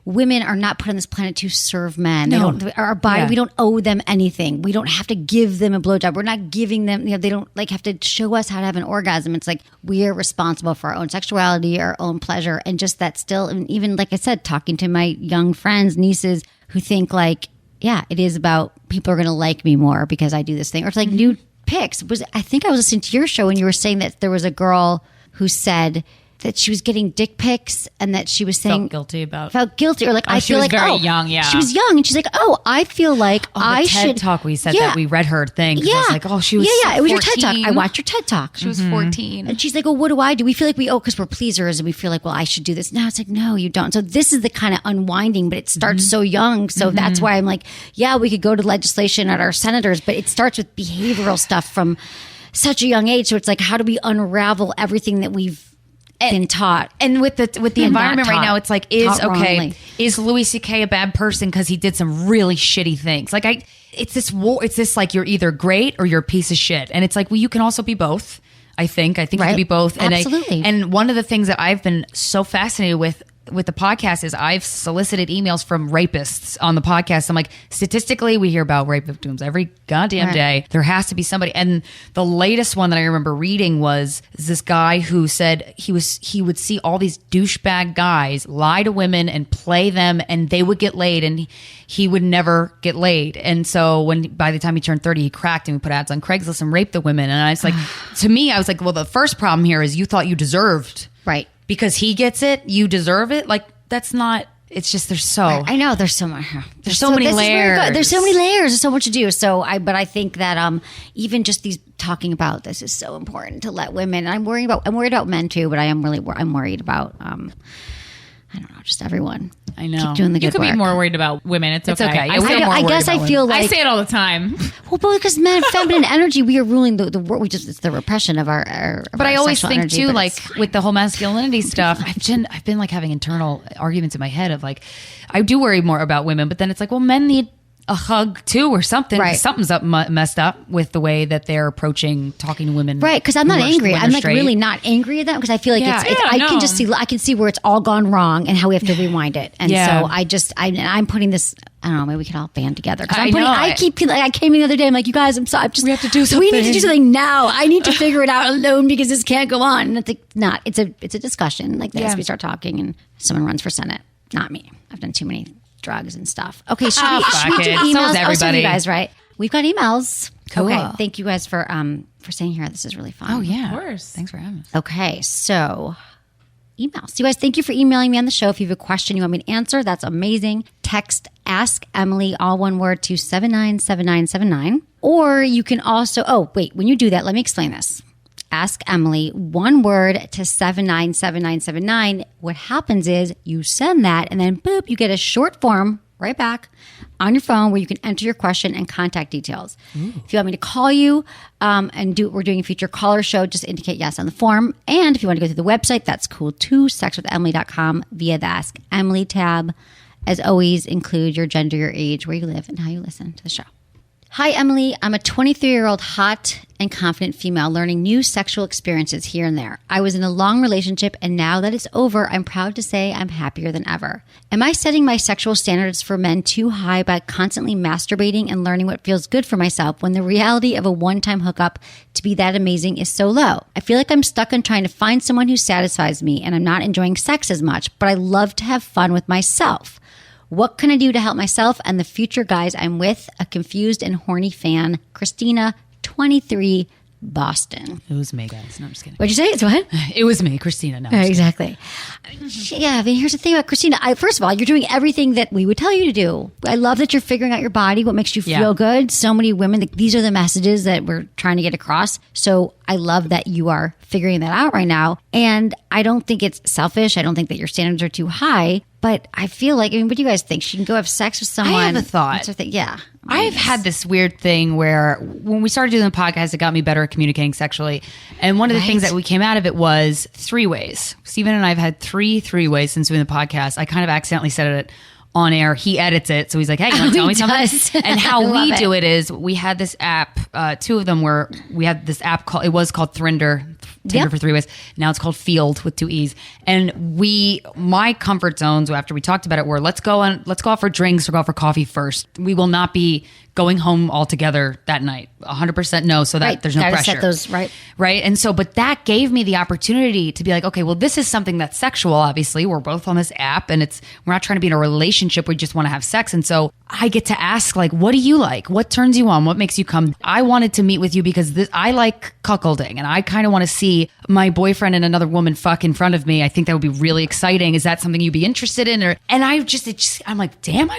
women are not put on this planet to serve men. No. Our body, we don't owe them anything. We don't have to give them a blowjob. We're not giving them, they don't have to show us how to have an orgasm. It's like we are responsible for our own sexuality, our own pleasure, and just that still, and even like I said, talking to my young friends, nieces who think like, it is about people are going to like me more because I do this thing. Or it's like new pics. I think I was listening to your show and you were saying that there was a girl who said that she was getting dick pics and that she was saying felt guilty or like, I she feel was like, very young. Yeah. She was young and she's like, I feel like I the TED should talk we said that we read her thing. Yeah. I was like, she was it was your TED 14. talk. I watched your TED talk. She was 14. And she's like, well, what do I do? We feel like because we're pleasers and we feel like, well, I should do this. No, it's like, no, you don't. So this is the kind of unwinding, but it starts so young. So that's why I'm like, we could go to legislation at our senators, but it starts with behavioral stuff from such a young age. So it's like, how do we unravel everything that we've been taught? And with the environment right now, it's like, wrongly. Is Louis C.K. a bad person because he did some really shitty things? Like it's this like, you're either great or you're a piece of shit. And it's like, well, you can also be both. I think you can be both. And Absolutely. And one of the things that I've been so fascinated with the podcast is I've solicited emails from rapists on the podcast. I'm like, statistically, we hear about rape victims every goddamn day. There has to be somebody. And the latest one that I remember reading was this guy who said he would see all these douchebag guys lie to women and play them, and they would get laid, and he would never get laid. And so by the time he turned 30, he cracked and we put ads on Craigslist and raped the women. And I was like, to me, I was like, well, the first problem here is you thought you deserved. Right. Because he gets it, you deserve it. Like, that's not, it's just, I know there's so much. There's so many layers. There's so many layers. There's so much to do. But I think that even just these talking about this is so important to let women, and I'm worried about men too, but I'm worried about, I don't know, just everyone. I know. Keep doing the good You could work. be more worried about women. It's okay. I guess I feel like I say it all the time. Well, but because men, feminine energy, we are ruling the world. It's the repression of our But I always think energy, too, but like with the whole masculinity stuff, I've been like having internal arguments in my head of like, I do worry more about women, but then it's like, well, men need a hug too or something. Right. Something's messed up with the way that they're approaching talking to women. Right, because I'm not angry. I'm like straight. really not angry at them because I feel like I can see where it's all gone wrong and how we have to rewind it. And so I'm putting this. I don't know. Maybe we could all band together. I came in the other day. I'm like, you guys, we have to do something. We need to do something now. I need to figure it out alone because this can't go on. And it's like, not. It's a discussion like this. We start talking and someone runs for Senate. Not me. I've done too many drugs and stuff. Okay, should we do emails? So is everybody. You guys, right? We've got emails. Cool. Okay, thank you guys for staying here. This is really fun. Oh yeah, of course. Thanks for having us. Okay, so emails. You guys, thank you for emailing me on the show. If you have a question you want me to answer, that's amazing. Text Ask Emily, all one word, to 797979. Or you can also, when you do that, let me explain this. Ask Emily, one word, to 797979. What happens is you send that and then boop, you get a short form right back on your phone where you can enter your question and contact details. If you want me to call you we're doing a future caller show, just indicate yes on the form. And if you want to go to the website, that's cool too, sexwithemily.com via the Ask Emily tab. As always, include your gender, your age, where you live, and how you listen to the show. Hi, Emily. I'm a 23-year-old hot and confident female learning new sexual experiences here and there. I was in a long relationship, and now that it's over, I'm proud to say I'm happier than ever. Am I setting my sexual standards for men too high by constantly masturbating and learning what feels good for myself when the reality of a one-time hookup to be that amazing is so low? I feel like I'm stuck on trying to find someone who satisfies me, and I'm not enjoying sex as much, but I love to have fun with myself. What can I do to help myself and the future guys I'm with? A confused and horny fan, Christina, 23, Boston. It was me, guys. No, I'm just kidding. What'd you say? It's what? It was me, Christina. No, I'm just Exactly. Yeah, I mean, here's the thing about Christina. First of all, you're doing everything that we would tell you to do. I love that you're figuring out your body, what makes you feel good. So many women, these are the messages that we're trying to get across. So I love that you are figuring that out right now. And I don't think it's selfish. I don't think that your standards are too high. But I feel like, I mean, what do you guys think? She can go have sex with someone. I have a thought. What's her thing? Yeah. I've had this weird thing where when we started doing the podcast, it got me better at communicating sexually. And one of the things that we came out of it was 3-ways. Steven and I have had 3-ways since doing the podcast. I kind of accidentally said it on air. He edits it. So he's like, hey, you want to tell me something? And how we do it is we had this app, two of them were, we had this app called, it was called Tinder for 3-ways. Now it's called Field with 2 E's. And my comfort zones after we talked about it were let's go out for drinks or go out for coffee first. We will not be going home all together that night. 100% no, so that there's no Gotta pressure. Set those right. And so, but that gave me the opportunity to be like, okay, well, this is something that's sexual. Obviously, we're both on this app, and we're not trying to be in a relationship. We just want to have sex, and so I get to ask, like, what do you like? What turns you on? What makes you come? I wanted to meet with you because I like cuckolding, and I kind of want to see my boyfriend and another woman fuck in front of me. I think that would be really exciting. Is that something you'd be interested in? And I'm like, damn,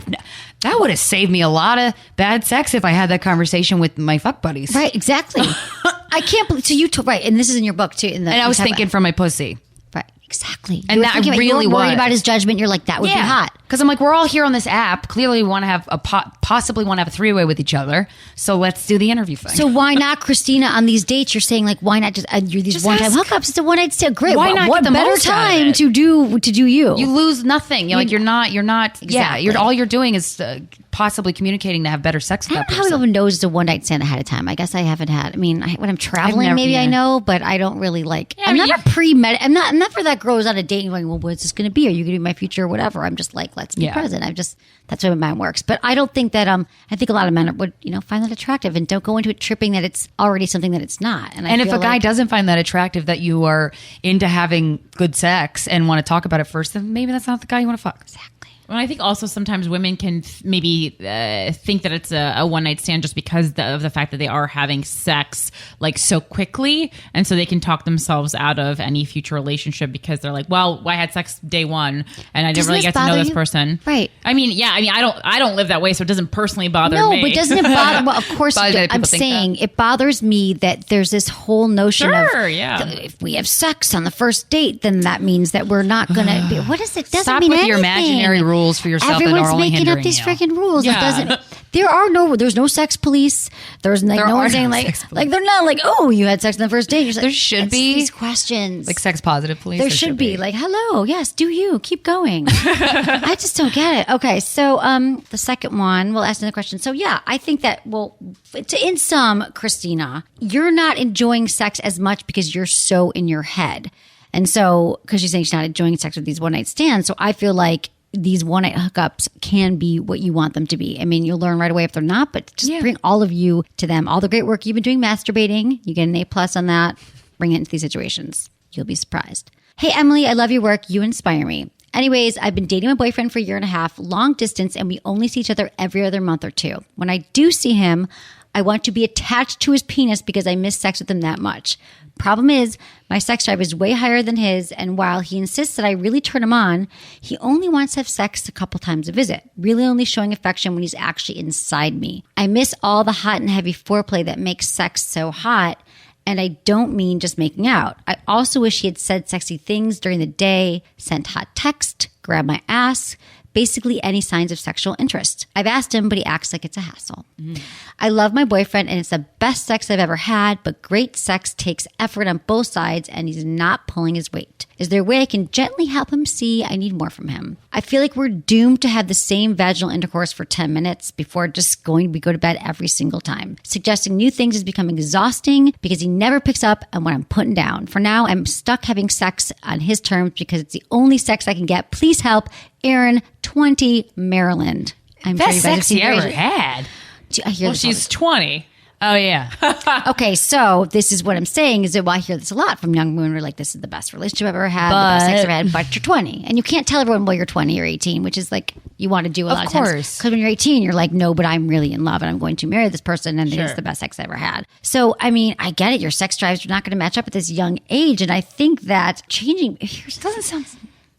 that would have saved me a lot of bad sex if I had that conversation with my fuck buddies. Right, exactly. I can't believe, so you right, and this is in your book too. And I was thinking from my pussy. Right, exactly. And that really you were worried was. about his judgment. You're like, that would be hot. Because I'm like, we're all here on this app. Clearly we want to have possibly want to have a 3-way with each other. So let's do the interview thing. So why not, Christina, on these dates? You're saying like, why not just you're these one-time hookups? It's a one-night stay. Great. Why not what get the better most out of time it? to do you? You lose nothing. You're not. Exactly. Yeah. All you're doing is possibly communicating to have better sex with I that don't know how person. everyone knows it's a one-night stand ahead of time. I guess I haven't had. I mean, when I'm traveling, maybe I know, but I don't really like. I'm not a pre-med. I'm not for that girl who's on a date and going, well, what's this going to be? Are you going to be my future or whatever? I'm just like, let's be present. That's the way my mind works. But I don't think that. I think a lot of men would find that attractive and don't go into it tripping that it's already something that it's not. And if a guy doesn't find that attractive, that you are into having good sex and want to talk about it first, then maybe that's not the guy you want to fuck. Exactly. Well, I think also sometimes women can maybe think that it's a one-night stand just because of the fact that they are having sex like so quickly, and so they can talk themselves out of any future relationship because they're like, well, I had sex day one and I didn't really get to know this person. Right. I mean, I don't live that way, so it doesn't personally bother me. No, but doesn't it bother? Well, of course, I'm saying it bothers me that there's this whole notion of if we have sex on the first date, then that means that we're not going to be. What is it? Doesn't Stop mean with anything. your imaginary rules for yourself. Everyone's that are only making up hindering these you. freaking rules. Yeah. It doesn't. There's no sex police. There's like no one saying like they're not like, oh, you had sex on the first date. You're There should be these questions like sex positive police. There should be like, hello, yes, do you keep going? I just don't get it. Okay, so the second one, we'll ask another question. So yeah, I think that in sum, Christina, you're not enjoying sex as much because you're so in your head. And so, because she's saying she's not enjoying sex with these one-night stands. So I feel like these one-night hookups can be what you want them to be. I mean, you'll learn right away if they're not, but just bring all of you to them. All the great work you've been doing masturbating, you get an A+ on that. Bring it into these situations. You'll be surprised. Hey, Emily, I love your work. You inspire me. Anyways, I've been dating my boyfriend for a year and a half, long distance, and we only see each other every other month or two. When I do see him, I want to be attached to his penis because I miss sex with him that much. Problem is, my sex drive is way higher than his, and while he insists that I really turn him on, he only wants to have sex a couple times a visit, really only showing affection when he's actually inside me. I miss all the hot and heavy foreplay that makes sex so hot, and I don't mean just making out. I also wish he had said sexy things during the day, sent hot text, grabbed my ass, basically any signs of sexual interest. I've asked him, but he acts like it's a hassle. I love my boyfriend and it's the best sex I've ever had, but great sex takes effort on both sides and he's not pulling his weight. Is there a way I can gently help him see I need more from him? I feel like we're doomed to have the same vaginal intercourse for 10 minutes before we go to bed every single time. Suggesting new things is becoming exhausting because he never picks up on what I'm putting down. For now, I'm stuck having sex on his terms because it's the only sex I can get. Please help. Aaron, 20, Maryland. I'm Best sure you guys have sex seen you ever Frasier. had. I hear Well, this all she's 20. Oh, yeah. Okay, so this is what I'm saying is that I hear this a lot from young women who are like, this is the best relationship I've ever had, the best sex I've ever had, but you're 20. And you can't tell everyone, well, you're 20 or 18, which is like you want to do a lot of times. Of course. Because when you're 18, you're like, no, but I'm really in love and I'm going to marry this person and it's the best sex I ever had. So, I mean, I get it. Your sex drives are not going to match up at this young age. And I think that changing, doesn't sound,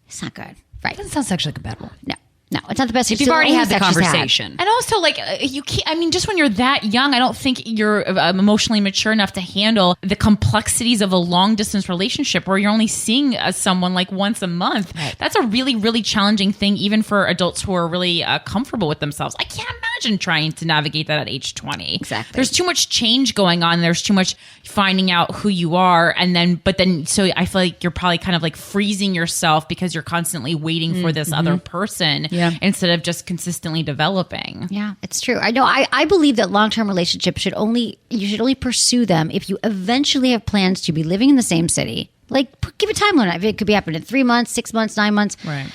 it's not good. Right. It doesn't sound sexually compatible. No, it's not the best. If you've already had the conversation. And also, like, you can't, I mean, just when you're that young, I don't think you're emotionally mature enough to handle the complexities of a long distance relationship where you're only seeing someone like once a month. Right. That's a really, really challenging thing, even for adults who are really comfortable with themselves. I can't imagine trying to navigate that at age 20. Exactly. There's too much change going on. There's too much finding out who you are. So I feel like you're probably kind of like freezing yourself because you're constantly waiting for this other person. Yeah. Instead of just consistently developing. Yeah, it's true. I know. I believe that long-term relationships you should only pursue them if you eventually have plans to be living in the same city. Like, give a time limit. It could be happening in 3 months, 6 months, 9 months. Right.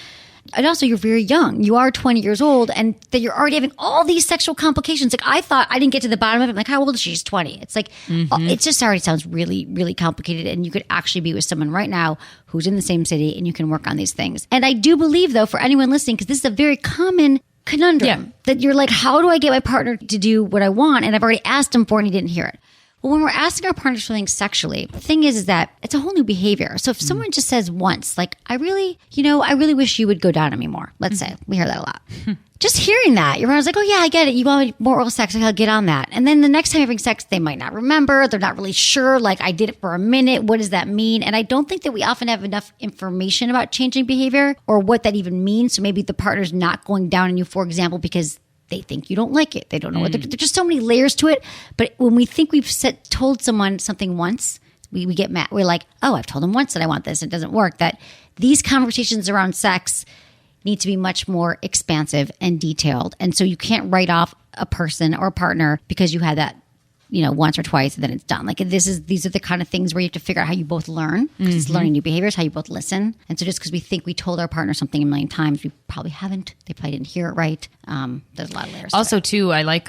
And also, you're very young. You are 20 years old, and that you're already having all these sexual complications. Like, I thought I didn't get to the bottom of it. I'm like, how old is she? She's 20. It's like, it just already sounds really, really complicated. And you could actually be with someone right now who's in the same city, and you can work on these things. And I do believe, though, for anyone listening, because this is a very common conundrum, that you're like, how do I get my partner to do what I want? And I've already asked him for it, and he didn't hear it. Well, when we're asking our partners for things sexually, the thing is that it's a whole new behavior. So if someone just says once, like, I really wish you would go down on me more. Let's say we hear that a lot. Just hearing that, your partner's like, oh yeah, I get it. You want more oral sex. I'll get on that. And then the next time you're having sex, they might not remember. They're not really sure. Like, I did it for a minute. What does that mean? And I don't think that we often have enough information about changing behavior or what that even means. So maybe the partner's not going down on you, for example, because they think you don't like it. They don't know what there's just so many layers to it. But when we think we've told someone something once, we get mad. We're like, oh, I've told them once that I want this. It doesn't work. That these conversations around sex need to be much more expansive and detailed. And so you can't write off a person or a partner because you had that, once or twice and then it's done. Like these are the kind of things where you have to figure out how you both learn. Because it's learning new behaviors, how you both listen. And so just because we think we told our partner something a million times, we probably haven't. They probably didn't hear it right. There's a lot of layers. Also, too, I like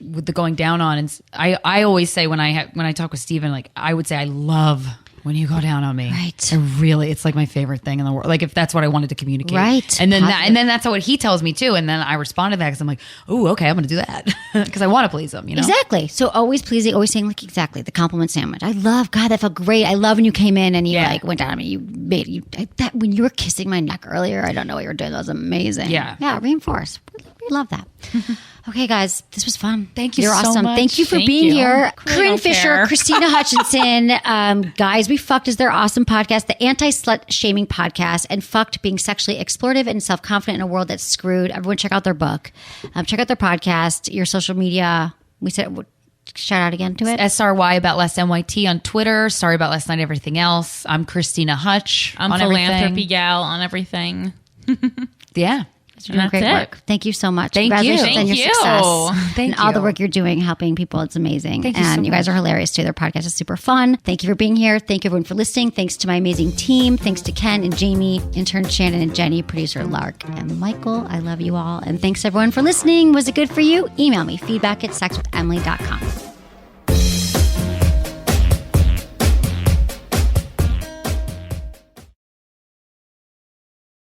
with the going down on. And I always say when I talk with Steven, like I would say I love when you go down on me. Right. It's like my favorite thing in the world. Like if that's what I wanted to communicate. Right. And then that's what he tells me too. And then I respond to that because I'm like, oh, okay, I'm going to do that because I want to please him, Exactly. So always pleasing, always saying like, exactly, the compliment sandwich. I love, God, that felt great. I love when you came in and you went down on me. That when you were kissing my neck earlier, I don't know what you were doing. That was amazing. Yeah. Yeah, reinforce. We love that. Okay, guys, this was fun. Thank you You're so awesome. much. Thank you for being here. Corinne Fisher, Krystyna Hutchinson. Guys, We Fucked is their awesome podcast, the anti-slut shaming podcast, and Fucked being sexually explorative and self-confident in a world that's screwed. Everyone check out their book. Check out their podcast, your social media. We said, shout out again to it. SRY about less NYT on Twitter. Sorry about last night, everything else. I'm Krystyna Hutch. I'm on Philanthropy everything. Gal on everything. Yeah. You're doing great work. Thank you so much. Thank you. Congratulations on your success. Thank and all the work you're doing, helping people. It's amazing. Thank you and so you guys much. are hilarious too. Their podcast is super fun. Thank you for being here. Thank you everyone for listening. Thanks to my amazing team. Thanks to Ken and Jamie, intern Shannon and Jenny, producer Lark and Michael. I love you all. And thanks everyone for listening. Was it good for you? Email me feedback@sexwithemily.com.